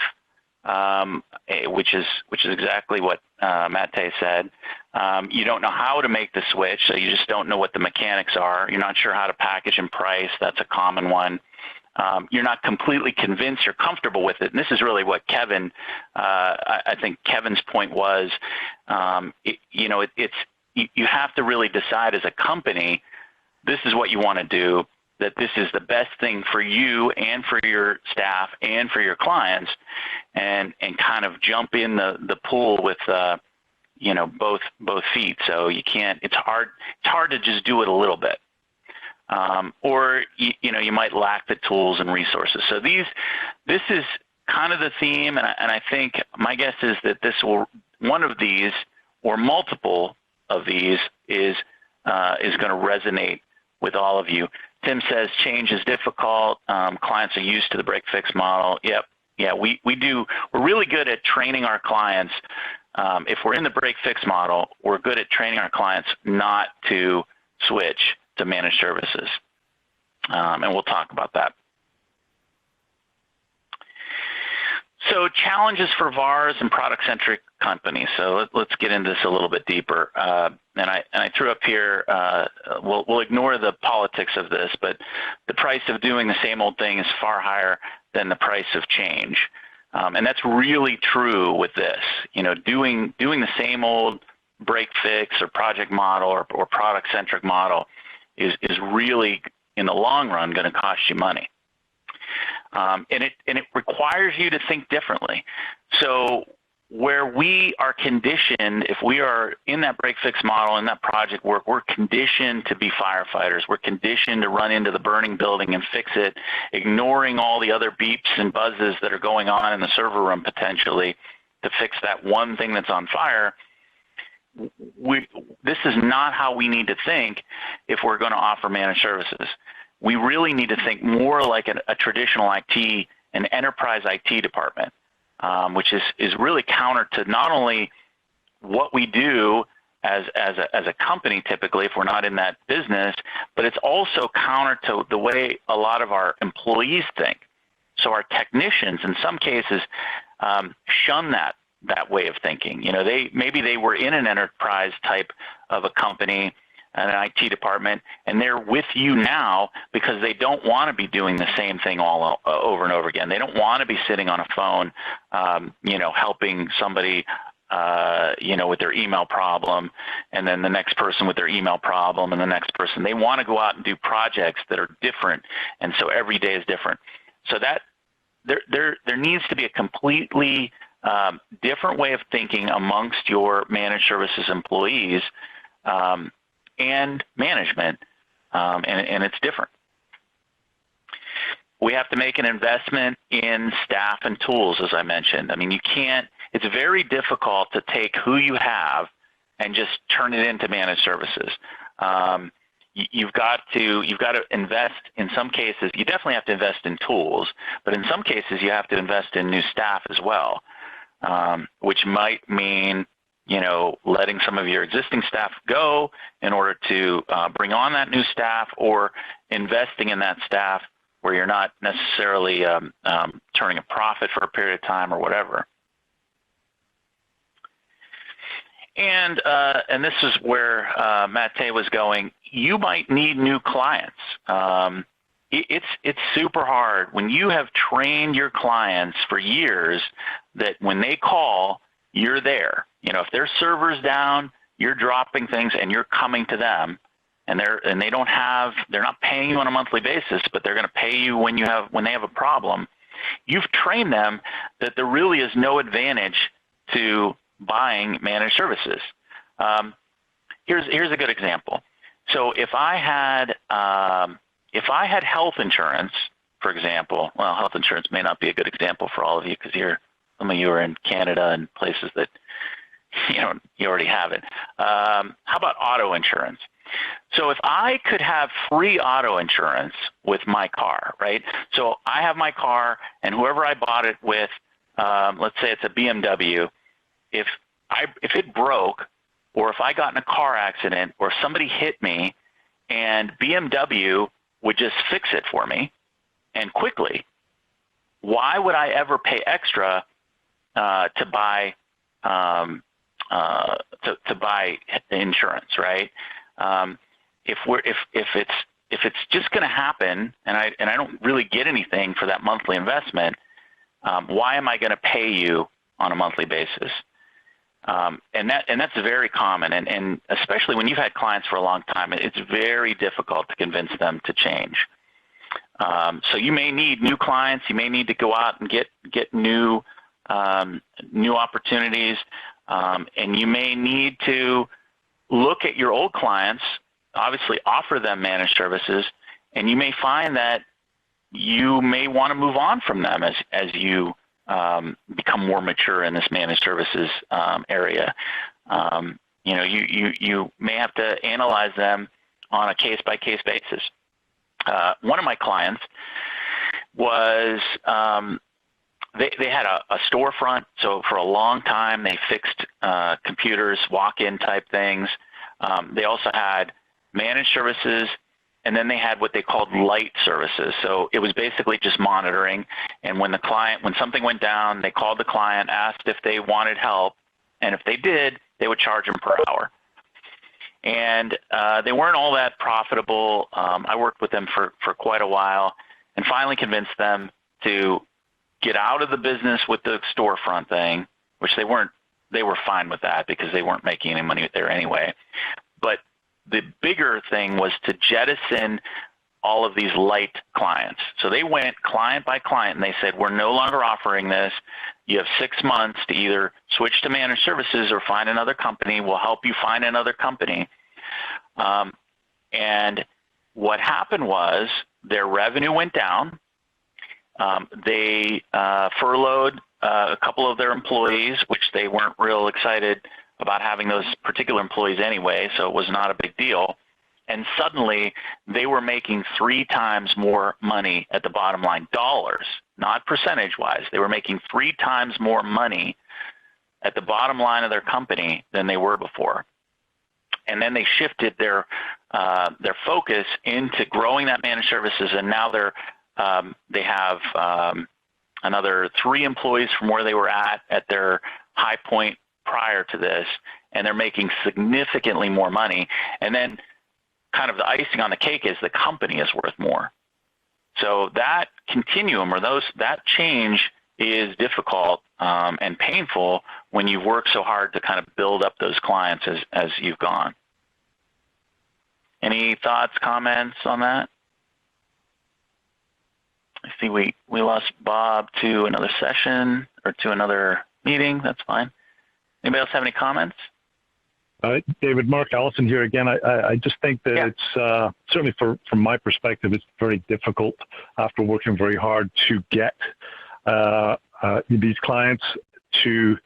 which is exactly what Mate said. You don't know how to make the switch, so you just don't know what the mechanics are. You're not sure how to package and price. That's a common one. You're not completely convinced you're comfortable with it. And this is really what Kevin, I think Kevin's point was, you have to really decide as a company, this is what you want to do, that this is the best thing for you and for your staff and for your clients, and kind of jump in the pool with, both feet. So you can't, it's hard to just do it a little bit. Or you might lack the tools and resources. So this is kind of the theme, and I think my guess is that one of these or multiple of these is going to resonate with all of you. Tim says change is difficult. Clients are used to the break-fix model. Yep, yeah, we do. We're really good at training our clients. If we're in the break-fix model, we're good at training our clients not to switch to managed services, and we'll talk about that. So challenges for VARs and product-centric companies. So let's get into this a little bit deeper. And I threw up here, we'll ignore the politics of this, but the price of doing the same old thing is far higher than the price of change. And that's really true with this. Doing the same old break-fix or project model or product-centric model is really, in the long run, going to cost you money. And it requires you to think differently. So where we are conditioned, if we are in that break-fix model, in that project work, we're conditioned to be firefighters. We're conditioned to run into the burning building and fix it, ignoring all the other beeps and buzzes that are going on in the server room potentially to fix that one thing that's on fire. This is not how we need to think if we're going to offer managed services. We really need to think more like a traditional IT, an enterprise IT department, which is really counter to not only what we do as a company typically if we're not in that business, but it's also counter to the way a lot of our employees think. So our technicians, in some cases, shun that way of thinking. Maybe they were in an enterprise type of a company, an IT department, and they're with you now because they don't want to be doing the same thing all over and over again. They don't want to be sitting on a phone, helping somebody, with their email problem, and then the next person with their email problem, and the next person. They want to go out and do projects that are different, and so every day is different. So that there needs to be a completely different way of thinking amongst your managed services employees and management, and it's different. We have to make an investment in staff and tools, as I mentioned. I mean, it's very difficult to take who you have and just turn it into managed services. You've got to invest in some cases. You definitely have to invest in tools, but in some cases you have to invest in new staff as well, which might mean, you know, letting some of your existing staff go in order to bring on that new staff, or investing in that staff where you're not necessarily turning a profit for a period of time or whatever. And this is where Mate was going. You might need new clients. It's super hard when you have trained your clients for years that when they call, you're there. You know, if their server's down, you're dropping things and you're coming to them, and they're not paying you on a monthly basis, but they're going to pay you when they have a problem. You've trained them that there really is no advantage to buying managed services. Here's a good example. So if I had health insurance, for example, well, health insurance may not be a good example for all of you because some of you are in Canada and places that you already have it. How about auto insurance? So if I could have free auto insurance with my car, right? So I have my car, and whoever I bought it with, let's say it's a BMW. If it broke, or if I got in a car accident, or somebody hit me, and BMW would just fix it for me and quickly, why would I ever pay extra to buy insurance, right? If it's just going to happen, and I don't really get anything for that monthly investment, why am I going to pay you on a monthly basis? And that's very common, and especially when you've had clients for a long time, it's very difficult to convince them to change. So you may need new clients. You may need to go out and get new opportunities, and you may need to look at your old clients, obviously offer them managed services, and you may find that you may want to move on from them as you become more mature in this managed services area. You may have to analyze them on a case-by-case basis. One of my clients was they had a storefront, so for a long time they fixed computers, walk-in type things. They also had managed services, and then they had what they called light services. So it was basically just monitoring, and when something went down, they called the client, asked if they wanted help, and if they did, they would charge them per hour. And they weren't all that profitable. I worked with them for quite a while and finally convinced them to get out of the business with the storefront thing, which they were fine with that because they weren't making any money there anyway. But the bigger thing was to jettison all of these light clients. So they went client by client and they said, we're no longer offering this. You have 6 months to either switch to managed services or find another company. We'll help you find another company. And what happened was their revenue went down. They furloughed a couple of their employees, which they weren't real excited about having those particular employees anyway, so it was not a big deal. And suddenly they were making 3 times more money at the bottom line, dollars, not percentage-wise. They were making 3 times more money at the bottom line of their company than they were before. And then they shifted their focus into growing that managed services, and now they have another 3 employees from where they were at their high point prior to this, and they're making significantly more money. And then kind of the icing on the cake is the company is worth more. So that continuum, or that change is difficult and painful when you've worked so hard to kind of build up those clients as you've gone. Any thoughts, comments on that? I see we lost Bob to another session or to another meeting. That's fine. Anybody else have any comments? David, Mark Allison here again. I just think that it's certainly from my perspective, it's very difficult after working very hard to get these clients to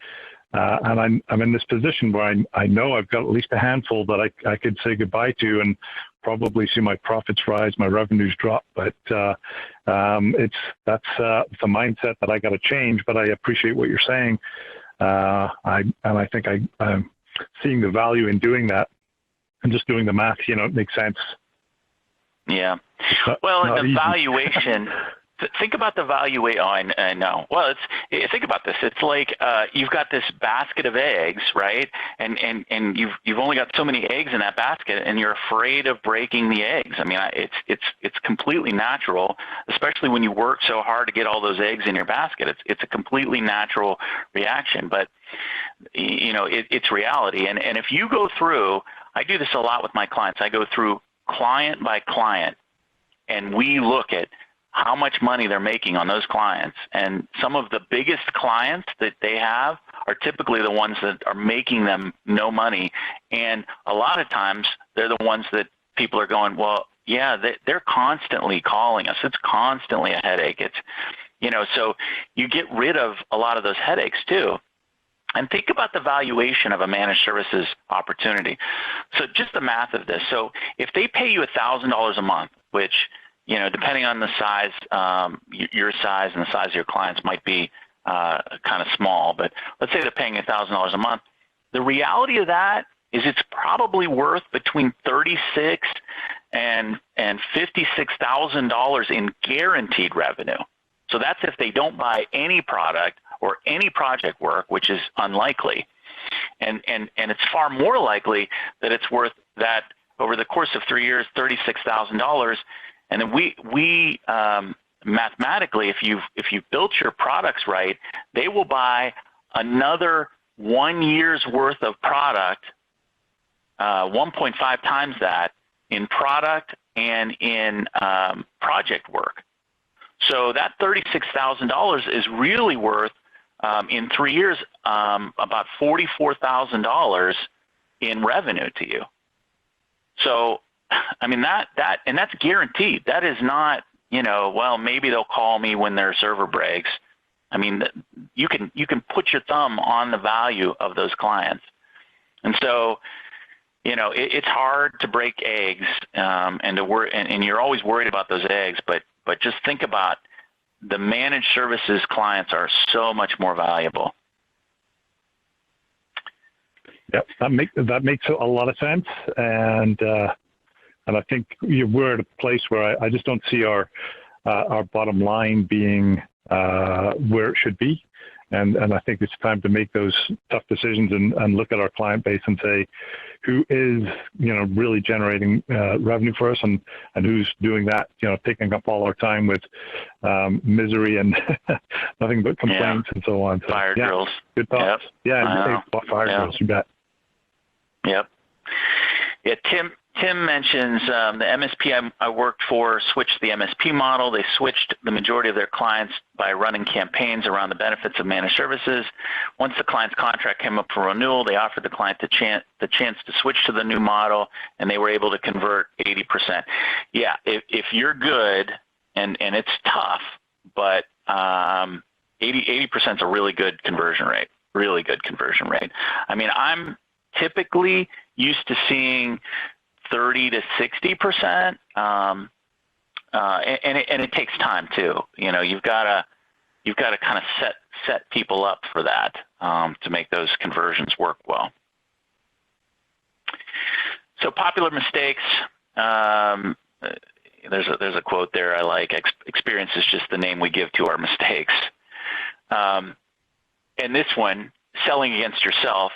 And I'm in this position where I know I've got at least a handful that I could say goodbye to and probably see my profits rise, my revenues drop. But it's the mindset that I got to change. But I appreciate what you're saying. I think I'm seeing the value in doing that and just doing the math. It makes sense. Yeah. Well, and the valuation. Think about the valuation. Oh, I know. Well, think about this. It's like you've got this basket of eggs, right? And you've only got so many eggs in that basket, and you're afraid of breaking the eggs. I mean, it's completely natural, especially when you work so hard to get all those eggs in your basket. It's a completely natural reaction, but it's reality. And if you go through, I do this a lot with my clients. I go through client by client, and we look at how much money they're making on those clients. And some of the biggest clients that they have are typically the ones that are making them no money. And a lot of times they're the ones that people are going, well, yeah, they're constantly calling us. It's constantly a headache. It's, so you get rid of a lot of those headaches too. And think about the valuation of a managed services opportunity. So just the math of this. So if they pay you $1,000 a month, which, depending on the size, your size and the size of your clients might be kind of small, but let's say they're paying $1,000 a month. The reality of that is it's probably worth between $36,000 and $56,000 in guaranteed revenue. So that's if they don't buy any product or any project work, which is unlikely. And it's far more likely that it's worth that over the course of 3 years, $36,000. And then we mathematically, if you've built your products right, they will buy another 1 year's worth of product, 1.5 times that in product and in project work. So that $36,000 is really worth in 3 years about $44,000 in revenue to you. So I mean, and that's guaranteed. That is not, well, maybe they'll call me when their server breaks. I mean, you can put your thumb on the value of those clients. And so, it's hard to break eggs, and you're always worried about those eggs, but just think about the managed services clients are so much more valuable. Yep, that makes a lot of sense. And I think we're at a place where I just don't see our bottom line being where it should be. And I think it's time to make those tough decisions and look at our client base and say, who is, really generating revenue for us and who's doing that, taking up all our time with misery and nothing but complaints and so on. So, fire drills. Good thoughts. Yep. Fire drills, you bet. Yep. Yeah, Tim mentions the MSP I worked for switched the MSP model. They switched the majority of their clients by running campaigns around the benefits of managed services. Once the client's contract came up for renewal, they offered the client the chance to switch to the new model, and they were able to convert 80%. Yeah, if you're good, and it's tough, but 80% is a really good conversion rate, really good conversion rate. I mean, I'm typically used to seeing 30 to 60%, and it takes time too. You've got to kind of set people up for that to make those conversions work well. So popular mistakes. There's a quote there I like. Experience is just the name we give to our mistakes. And this one, selling against yourself.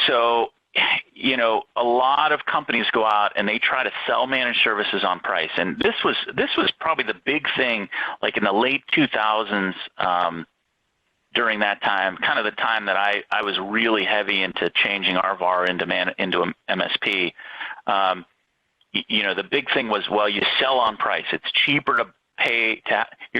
So, a lot of companies go out and they try to sell managed services on price. And this was probably the big thing, like in the late 2000s, during that time, kind of the time that I was really heavy into changing our VAR into MSP. The big thing was, well, you sell on price. It's cheaper to pay.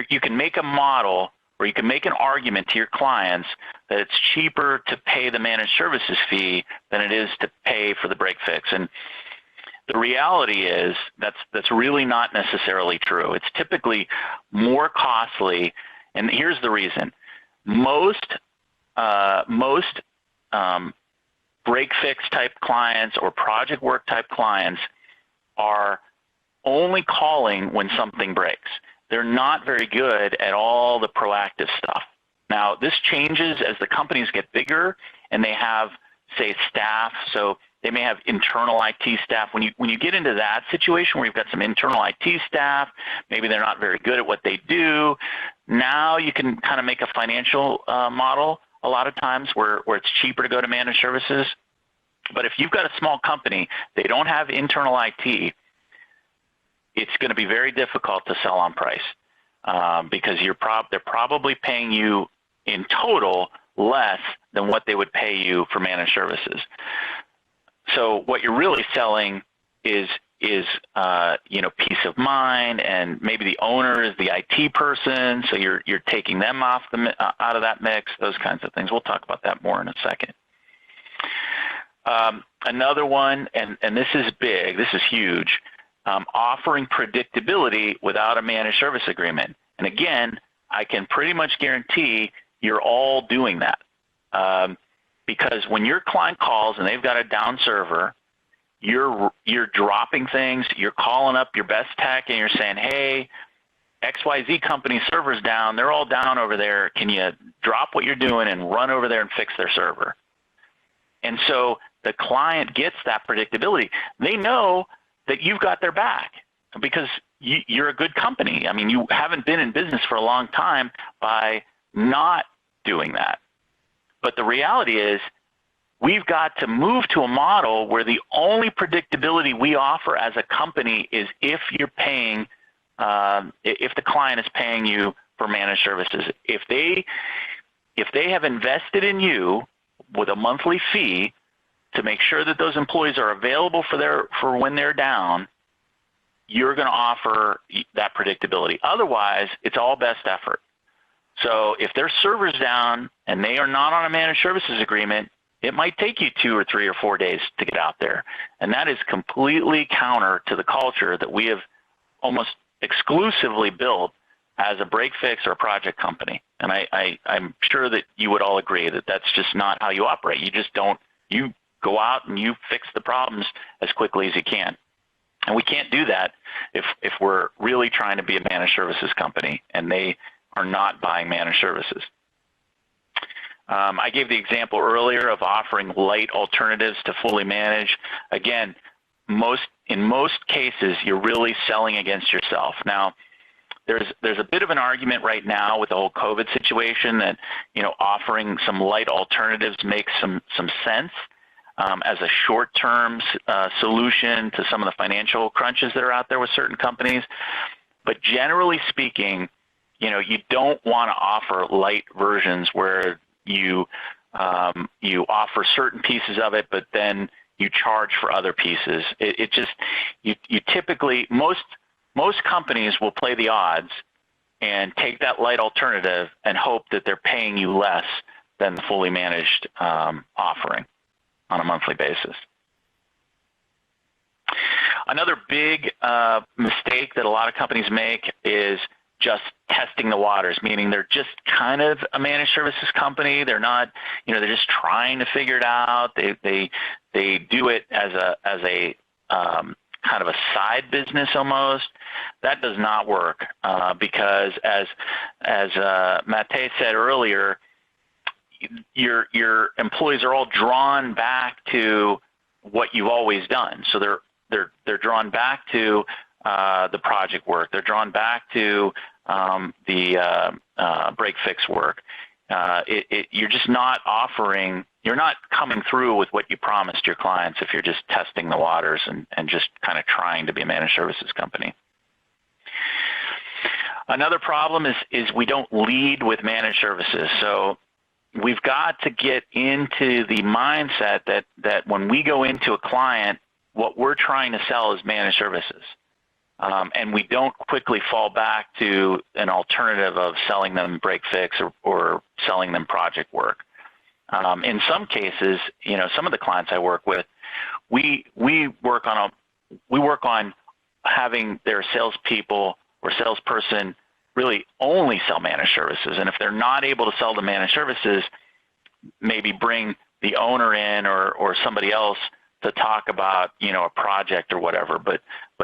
You can make a model, or you can make an argument to your clients that it's cheaper to pay the managed services fee than it is to pay for the break fix. And the reality is that's really not necessarily true. It's typically more costly, and here's the reason. Most most break-fix type clients or project work type clients are only calling when something breaks. They're not very good at all the proactive stuff. Now, this changes as the companies get bigger and they have, say, staff. So they may have internal IT staff. When you get into that situation where you've got some internal IT staff, maybe they're not very good at what they do, now you can kind of make a financial model a lot of times where it's cheaper to go to managed services. But if you've got a small company, they don't have internal IT, it's going to be very difficult to sell on price because they're probably paying you in total less than what they would pay you for managed services. So what you're really selling is peace of mind, and maybe the owner is the IT person, so you're taking them out of that mix. Those kinds of things. We'll talk about that more in a second. Another one, and this is big, this is huge, offering predictability without a managed service agreement. And again, I can pretty much guarantee you're all doing that. Because when your client calls and they've got a down server, you're dropping things, you're calling up your best tech and you're saying, hey, XYZ company server's down, they're all down over there, can you drop what you're doing and run over there and fix their server? And so the client gets that predictability. They know that you've got their back because you're a good company. I mean, you haven't been in business for a long time by not doing that. But the reality is we've got to move to a model where the only predictability we offer as a company is if you're paying, if the client is paying you for managed services. If they have invested in you with a monthly fee to make sure that those employees are available for when they're down, you're going to offer that predictability. Otherwise, it's all best effort. So if their server's down and they are not on a managed services agreement, it might take you 2 or 3 or 4 days to get out there. And that is completely counter to the culture that we have almost exclusively built as a break fix or a project company. And I'm sure that you would all agree that that's just not how you operate. You just don't, you go out and you fix the problems as quickly as you can. And we can't do that if we're really trying to be a managed services company and they are not buying managed services. I gave the example earlier of offering light alternatives to fully managed. Again, in most cases, you're really selling against yourself. Now, there's a bit of an argument right now with the whole COVID situation that offering some light alternatives makes some sense as a short-term solution to some of the financial crunches that are out there with certain companies. But generally speaking, you don't want to offer light versions where you offer certain pieces of it, but then you charge for other pieces. You typically, most companies will play the odds and take that light alternative and hope that they're paying you less than the fully managed offering on a monthly basis. Another big mistake that a lot of companies make is just testing the waters, meaning they're just kind of a managed services company. They're not, they're just trying to figure it out. They do it as a kind of a side business almost. That does not work because as Mate said earlier, your employees are all drawn back to what you've always done. So they're drawn back to the project work. They're drawn back to the break fix work. You're just not offering, you're not coming through with what you promised your clients if you're just testing the waters and just kind of trying to be a managed services company. Another problem is we don't lead with managed services. So we've got to get into the mindset that when we go into a client, what we're trying to sell is managed services. And we don't quickly fall back to an alternative of selling them break fix or selling them project work. In some cases, some of the clients I work with, we work on having their salespeople or salesperson really only sell managed services. And if they're not able to sell the managed services, maybe bring the owner in or somebody else to talk about, a project or whatever, but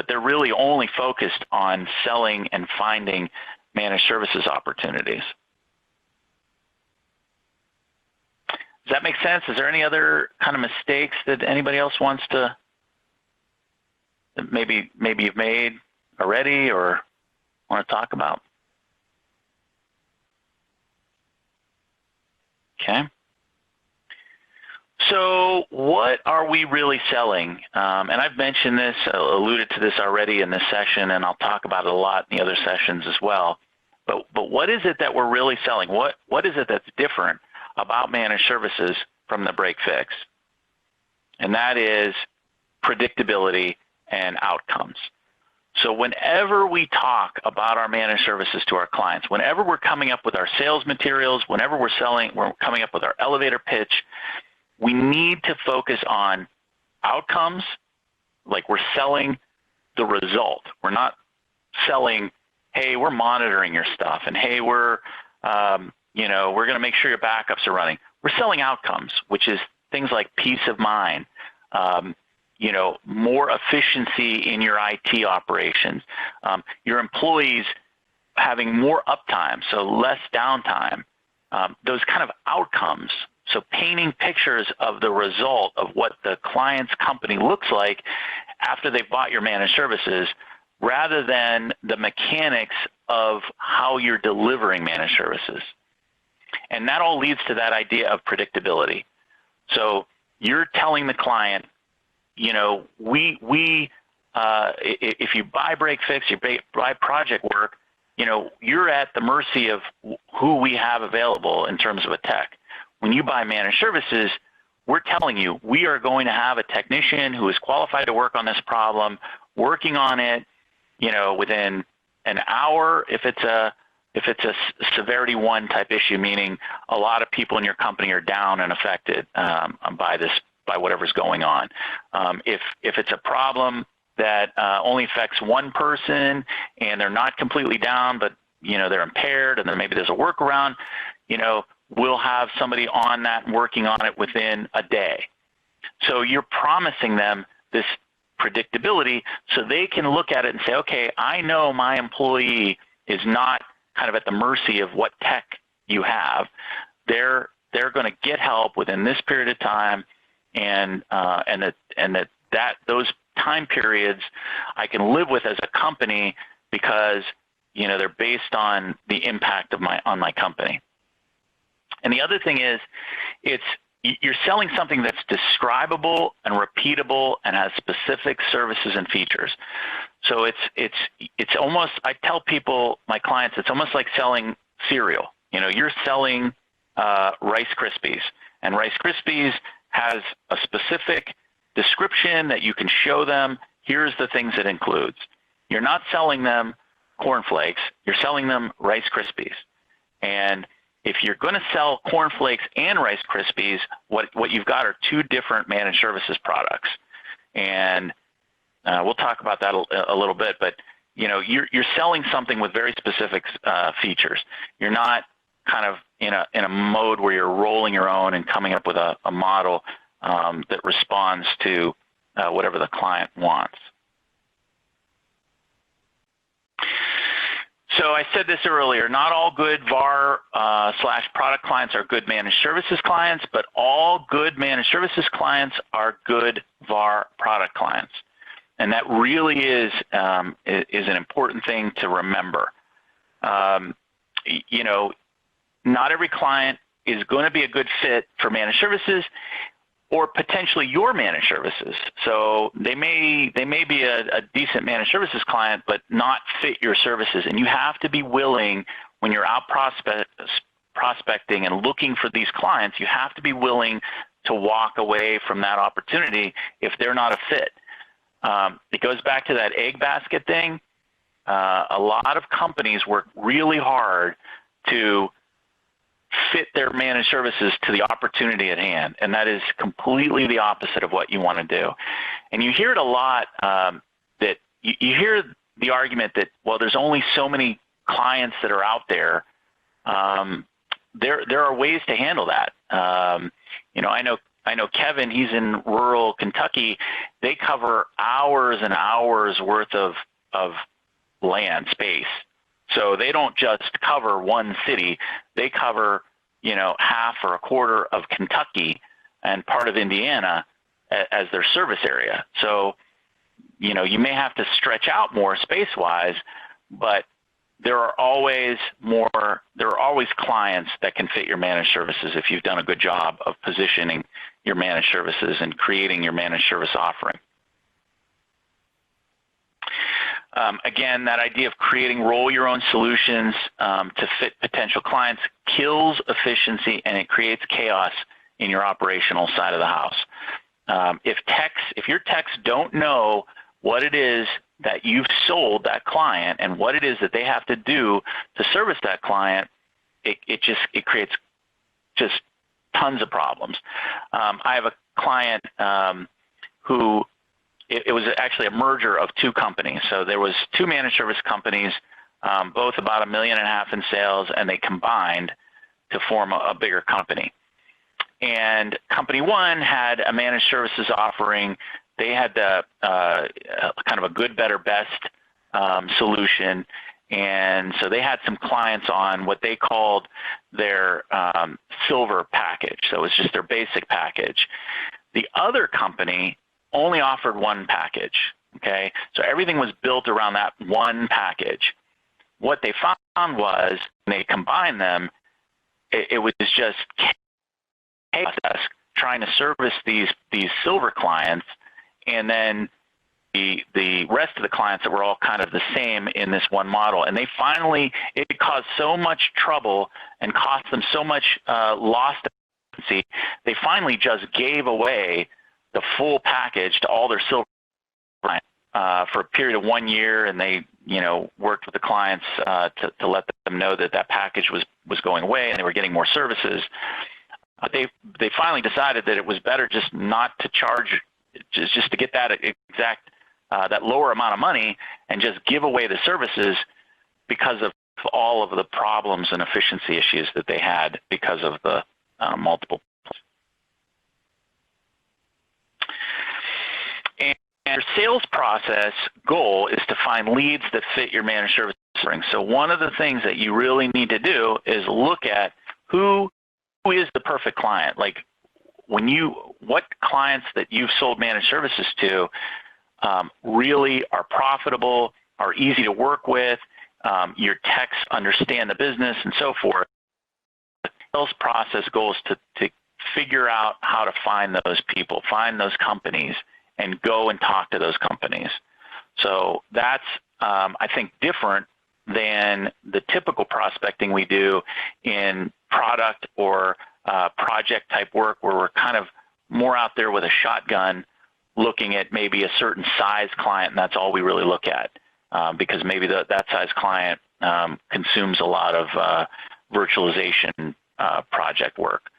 they're really only focused on selling and finding managed services opportunities. Does that make sense? Is there any other kind of mistakes that anybody else wants to, that maybe you've made already or want to talk about? Okay. So what are we really selling? And I've mentioned this, alluded to this already in this session, and I'll talk about it a lot in the other sessions as well. But what is it that we're really selling? What is it that's different about managed services from the Breakfix? And that is predictability and outcomes. So whenever we talk about our managed services to our clients, whenever we're coming up with our sales materials, whenever we're coming up with our elevator pitch, we need to focus on outcomes, like we're selling the result. We're not selling, hey, we're monitoring your stuff, and hey, we're going to make sure your backups are running. We're selling outcomes, which is things like peace of mind, more efficiency in your IT operations, your employees having more uptime, so less downtime, those kind of outcomes. So painting pictures of the result of what the client's company looks like after they've bought your managed services, rather than the mechanics of how you're delivering managed services. And that all leads to that idea of predictability. So you're telling the client, if you buy Breakfix, you buy project work, you're at the mercy of who we have available in terms of a tech. When you buy managed services, we're telling you we are going to have a technician who is qualified to work on this problem, working on it, within an hour if it's a severity 1 type issue, meaning a lot of people in your company are down and affected by whatever's going on. If it's a problem that only affects one person and they're not completely down, but they're impaired, and then maybe there's a workaround, we'll have somebody on that working on it within a day. So you're promising them this predictability so they can look at it and say, okay, I know my employee is not kind of at the mercy of what tech you have. They're going to get help within this period of time, and those time periods I can live with as a company because they're based on the impact of on my company. And the other thing is, you're selling something that's describable and repeatable and has specific services and features. So it's almost, I tell people, my clients, it's almost like selling cereal. You're selling Rice Krispies, and Rice Krispies has a specific description that you can show them. Here's the things it includes. You're not selling them cornflakes. You're selling them Rice Krispies. And if you're going to sell cornflakes and Rice Krispies, what you've got are two different managed services products. And we'll talk about that a little bit, but you're selling something with very specific features. You're not kind of in a mode where you're rolling your own and coming up with a model that responds to whatever the client wants. So I said this earlier, not all good VAR / product clients are good managed services clients, but all good managed services clients are good VAR product clients. And that really is an important thing to remember. Not every client is going to be a good fit for managed services, or potentially your managed services. So they may be a decent managed services client, but not fit your services. And you have to be willing, when you're out prospecting and looking for these clients, you have to be willing to walk away from that opportunity if they're not a fit. It goes back to that egg basket thing. A lot of companies work really hard to fit their managed services to the opportunity at hand, and that is completely the opposite of what you want to do. And you hear it a lot, that you hear the argument that, well, there's only so many clients that are out there, there are ways to handle that. You know, I know Kevin, he's in rural Kentucky. They cover hours and hours worth of land space. So they don't just cover one city, they cover, you know, half or a quarter of Kentucky and part of Indiana as their service area. So, you know, you may have to stretch out more space-wise, but there are always clients that can fit your managed services if you've done a good job of positioning your managed services and creating your managed service offering. Again, that idea of creating roll your own solutions to fit potential clients kills efficiency, and it creates chaos in your operational side of the house. If your techs don't know what it is that you've sold that client and what it is that they have to do to service that client, it creates just tons of problems. I have a client who it was actually a merger of two companies. So there was two managed service companies, both about $1.5 million in sales, and they combined to form a bigger company. And company one had a managed services offering. They had the kind of a good, better, best solution. And so they had some clients on what they called their silver package. So it was just their basic package. The other company only offered one package, okay? So everything was built around that one package. What they found was, when they combined them, it was just chaos trying to service these silver clients, and then the rest of the clients that were all kind of the same in this one model. And they finally, it caused so much trouble and cost them so much lost efficiency, they finally just gave away the full package to all their silver clients for a period of 1 year, and they, you know, worked with the clients to let them know that that package was going away and they were getting more services. They finally decided that it was better just not to charge, just to get that exact that lower amount of money and just give away the services because of all of the problems and efficiency issues that they had because of the multiple. And your sales process goal is to find leads that fit your managed service offering. So one of the things that you really need to do is look at who is the perfect client. Like what clients that you've sold managed services to really are profitable, are easy to work with, your techs understand the business and so forth. The sales process goal is to figure out how to find those people, find those companies, and go and talk to those companies. So that's, I think, different than the typical prospecting we do in product or project type work, where we're kind of more out there with a shotgun looking at maybe a certain size client, and that's all we really look at, because maybe that size client consumes a lot of virtualization project work.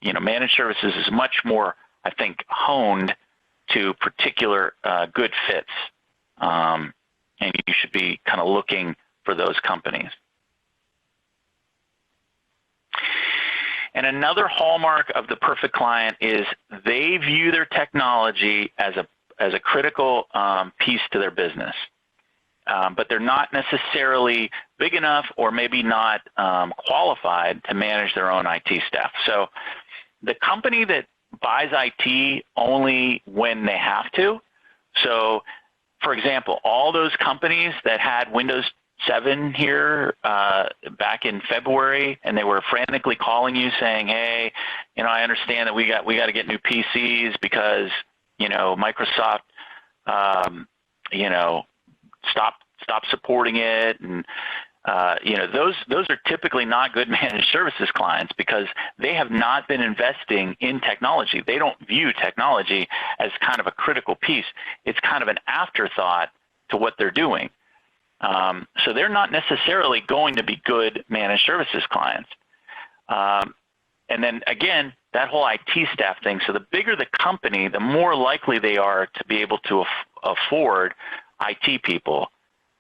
You know, managed services is much more, I think, honed to particular good fits, and you should be kind of looking for those companies. And another hallmark of the perfect client is they view their technology as a critical piece to their business, but they're not necessarily big enough or maybe not qualified to manage their own IT staff. So the company that buys IT only when they have to. So, for example, all those companies that had Windows 7 here back in February, and they were frantically calling you saying, "Hey, you know, I understand that we got to get new PCs because, you know, Microsoft, you know, stop supporting it," and you know, those are typically not good managed services clients because they have not been investing in technology. They don't view technology as kind of a critical piece. It's kind of an afterthought to what they're doing. So they're not necessarily going to be good managed services clients. And then again, that whole IT staff thing. So the bigger the company, the more likely they are to be able to afford IT people.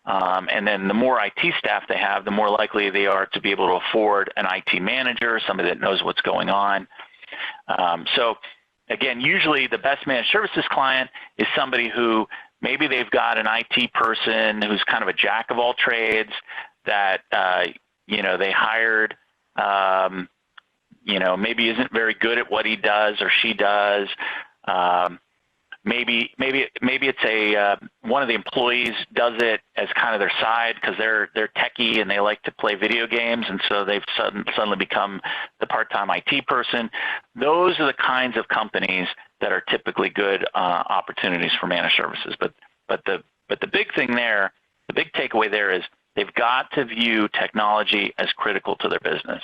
And then the more IT staff they have, the more likely they are to be able to afford an IT manager, somebody that knows what's going on. So again, usually the best managed services client is somebody who maybe they've got an IT person who's kind of a jack of all trades that, they hired, maybe isn't very good at what he does or she does. Maybe it's one of the employees does it as kind of their side because they're techie and they like to play video games, and so they've suddenly become the part-time IT person. Those are the kinds of companies that are typically good opportunities for managed services. But the big thing there, the big takeaway there is they've got to view technology as critical to their business.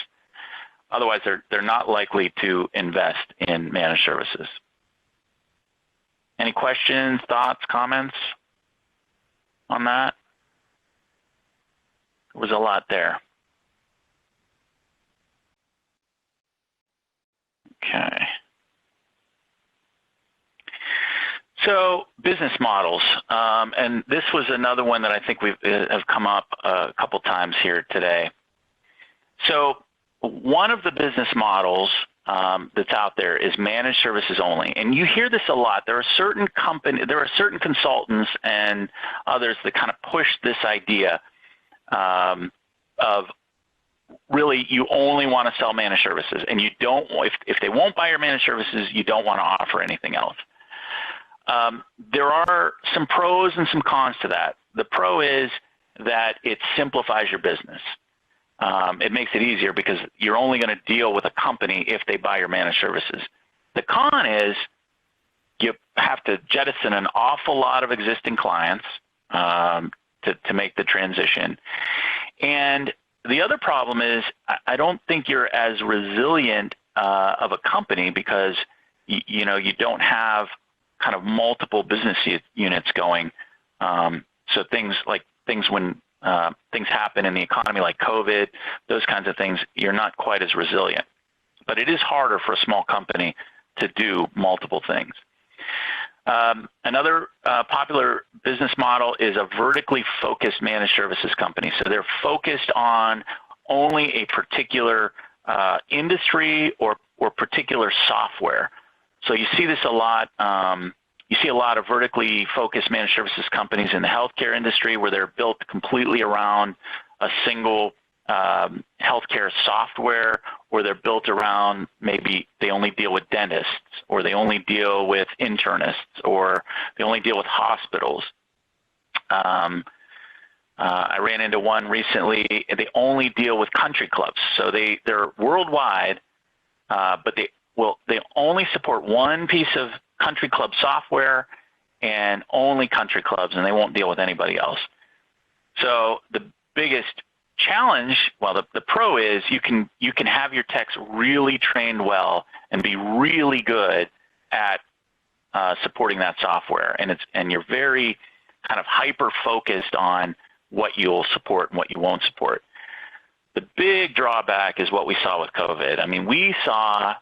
Otherwise, they're not likely to invest in managed services. Any questions, thoughts, comments on that? There was a lot there. Okay. So business models, and this was another one that I think we have come up a couple times here today. So one of the business models that's out there is managed services only, and you hear this a lot. There are certain consultants and others that kind of push this idea of really you only want to sell managed services, and you don't. If they won't buy your managed services, you don't want to offer anything else. There are some pros and some cons to that. The pro is that it simplifies your business. It makes it easier because you're only going to deal with a company if they buy your managed services. The con is you have to jettison an awful lot of existing clients to make the transition. And the other problem is I don't think you're as resilient of a company because you don't have kind of multiple business units going. So things when things happen in the economy like COVID, those kinds of things, you're not quite as resilient. But it is harder for a small company to do multiple things. Another popular business model is a vertically focused managed services company. So they're focused on only a particular industry or particular software. So you see this a lot. You see a lot of vertically focused managed services companies in the healthcare industry where they're built completely around a single healthcare software, or they're built around maybe they only deal with dentists, or they only deal with internists, or they only deal with hospitals. I ran into one recently. They only deal with country clubs. So they're worldwide, but they only support one piece of country club software and only country clubs, and they won't deal with anybody else. So the biggest challenge, well, the pro is you can have your techs really trained well and be really good at supporting that software, and you're very kind of hyper focused on what you'll support and what you won't support. The big drawback is what we saw with COVID. I mean, we saw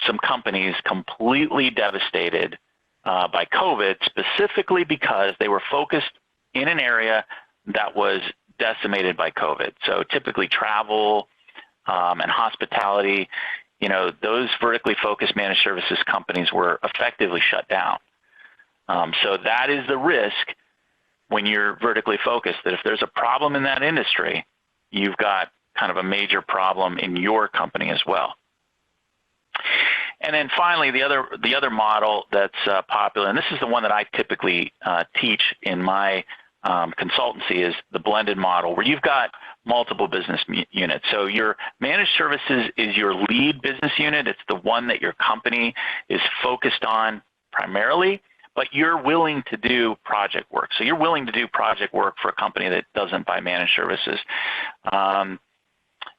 some companies completely devastated by COVID, specifically because they were focused in an area that was decimated by COVID. So typically travel and hospitality, those vertically focused managed services companies were effectively shut down. So that is the risk when you're vertically focused, that if there's a problem in that industry, you've got kind of a major problem in your company as well. And then finally, the other model that's popular, and this is the one that I typically teach in my consultancy, is the blended model, where you've got multiple business units. So your managed services is your lead business unit. It's the one that your company is focused on primarily, but you're willing to do project work. So you're willing to do project work for a company that doesn't buy managed services.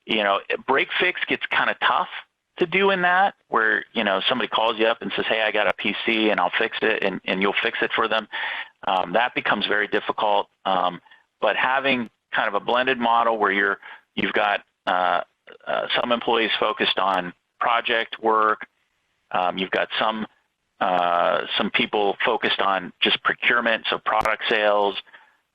Breakfix gets kind of tough to do in that, where somebody calls you up and says, hey, I got a PC and I'll fix it, and you'll fix it for them. That becomes very difficult. But having kind of a blended model where you've got some employees focused on project work, you've got some people focused on just procurement, so product sales,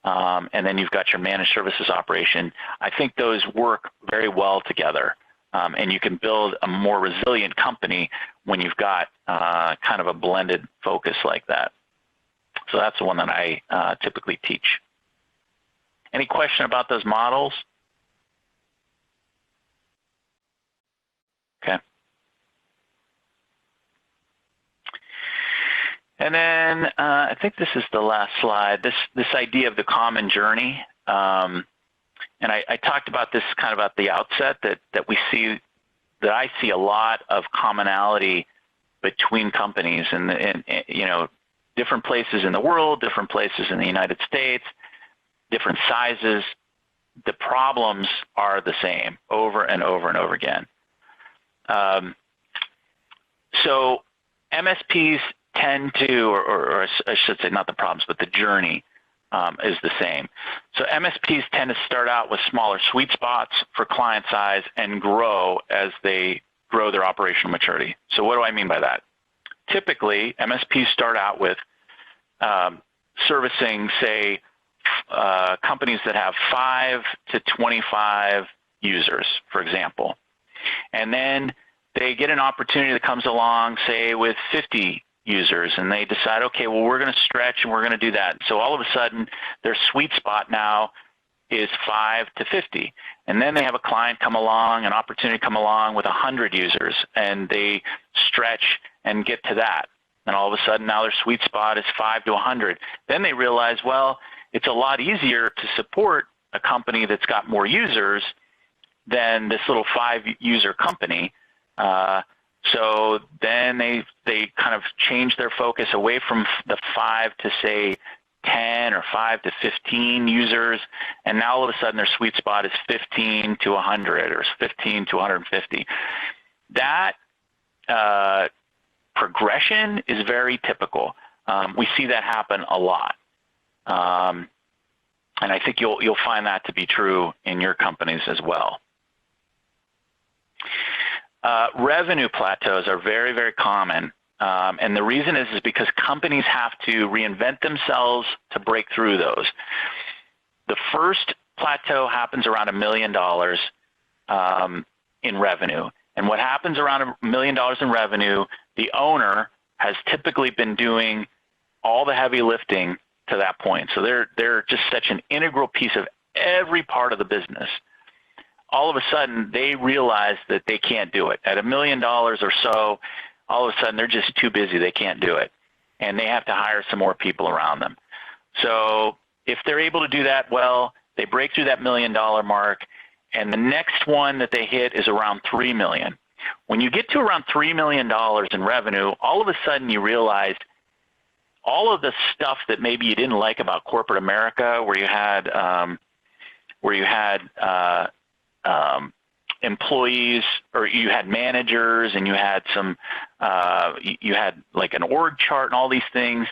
and then you've got your managed services operation. I think those work very well together, and you can build a more resilient company when you've got kind of a blended focus like that. So that's the one that I typically teach. Any question about those models? Okay. And then I think this is the last slide, this idea of the common journey. And I talked about this kind of at the outset, that I see a lot of commonality between companies and you know, different places in the world, different places in the United States, different sizes. The problems are the same over and over and over again. So MSPs tend to, or I should say not the problems, but the journey is the same. So MSPs tend to start out with smaller sweet spots for client size and grow as they grow their operational maturity. So what do I mean by that? Typically, MSPs start out with servicing, say, companies that have 5 to 25 users, for example. And then they get an opportunity that comes along, say, with 50 users, and they decide, okay, well, we're going to stretch and we're going to do that. So all of a sudden, their sweet spot now is 5 to 50. And then they have a client come along, an opportunity come along with 100 users, and they stretch and get to that. And all of a sudden, now their sweet spot is 5 to 100. Then they realize, well, it's a lot easier to support a company that's got more users than this little 5-user company. So then they kind of change their focus away from the 5 to, say, 10 or 5 to 15 users, and now all of a sudden their sweet spot is 15 to 100 or 15 to 150. That progression is very typical. We see that happen a lot, and I think you'll find that to be true in your companies as well. Revenue plateaus are very, very common, and the reason is because companies have to reinvent themselves to break through those. The first plateau happens around $1 million in revenue, and what happens around $1 million in revenue, the owner has typically been doing all the heavy lifting to that point. So they're just such an integral piece of every part of the business. All of a sudden, they realize that they can't do it. At $1 million or so, all of a sudden, they're just too busy. They can't do it. And they have to hire some more people around them. So if they're able to do that well, they break through that $1 million mark, and the next one that they hit is around $3 million. When you get to around $3 million in revenue, all of a sudden you realize all of the stuff that maybe you didn't like about corporate America, where you had employees, or you had managers, and you had some, you had like an org chart and all these things.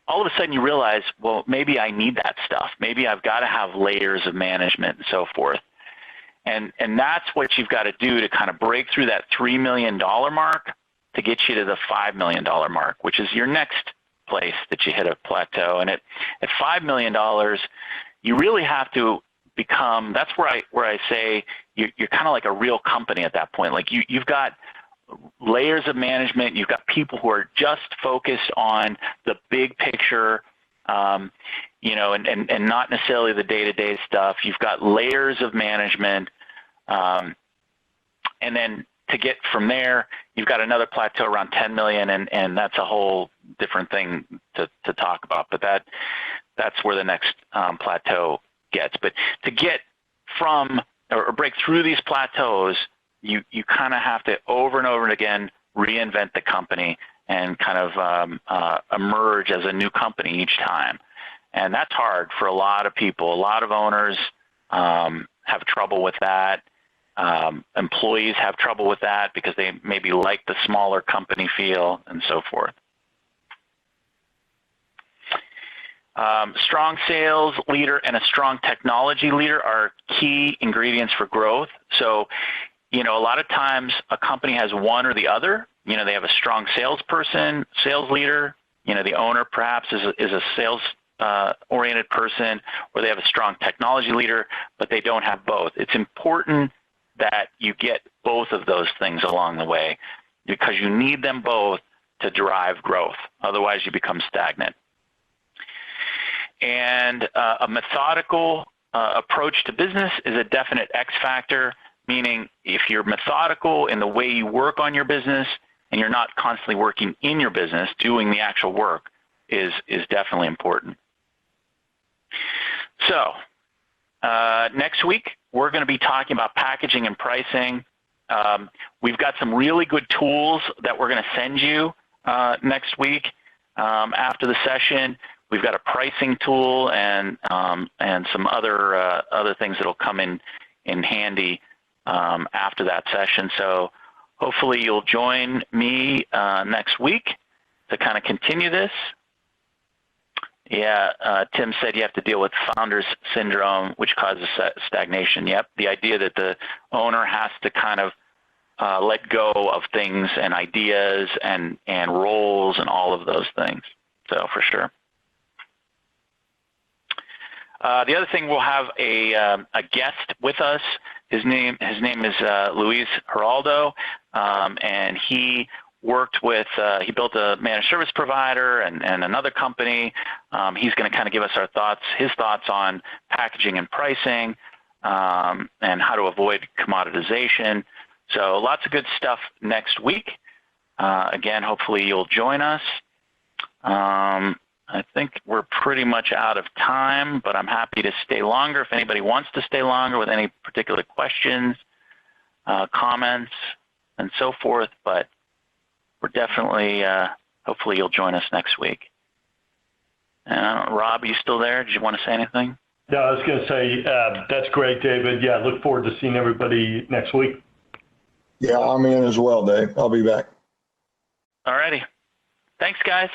All of a sudden you realize, well, maybe I need that stuff. Maybe I've got to have layers of management and so forth. And that's what you've got to do to kind of break through that $3 million mark to get you to the $5 million mark, which is your next place that you hit a plateau. And at $5 million, you really have to become, that's where I say you're kind of like a real company at that point. Like you've got layers of management, you've got people who are just focused on the big picture, you know, and not necessarily the day-to-day stuff. You've got layers of management, and then to get from there, you've got another plateau around 10 million, and that's a whole different thing to talk about. But that's where the next plateau gets. But to get from or break through these plateaus, you kind of have to over and over and again reinvent the company and kind of emerge as a new company each time. And that's hard for a lot of people. A lot of owners have trouble with that. Employees have trouble with that because they maybe like the smaller company feel and so forth. Strong sales leader and a strong technology leader are key ingredients for growth. So, you know, a lot of times a company has one or the other. You know, they have a strong salesperson, sales leader. You know, the owner perhaps is a sales oriented person, or they have a strong technology leader, but they don't have both. It's important that you get both of those things along the way, because you need them both to drive growth. Otherwise, you become stagnant. And a methodical approach to business is a definite X factor, meaning if you're methodical in the way you work on your business and you're not constantly working in your business, doing the actual work is definitely important. So next week, we're going to be talking about packaging and pricing. We've got some really good tools that we're going to send you next week after the session. We've got a pricing tool and some other things that'll come in handy after that session. So hopefully you'll join me next week to kind of continue this. Yeah, Tim said you have to deal with founder's syndrome, which causes stagnation. Yep, the idea that the owner has to kind of let go of things and ideas and roles and all of those things. So for sure. The other thing, we'll have a guest with us. His name is Luis Geraldo, and he worked with, he built a managed service provider and another company. He's going to kind of give us his thoughts on packaging and pricing, and how to avoid commoditization. So lots of good stuff next week. Again, hopefully you'll join us. I think we're pretty much out of time, but I'm happy to stay longer if anybody wants to stay longer with any particular questions, comments, and so forth. But we're definitely, hopefully you'll join us next week. And Rob, are you still there? Did you want to say anything? No, I was going to say, that's great, David. Yeah, look forward to seeing everybody next week. Yeah, I'm in as well, Dave. I'll be back. All righty. Thanks, guys.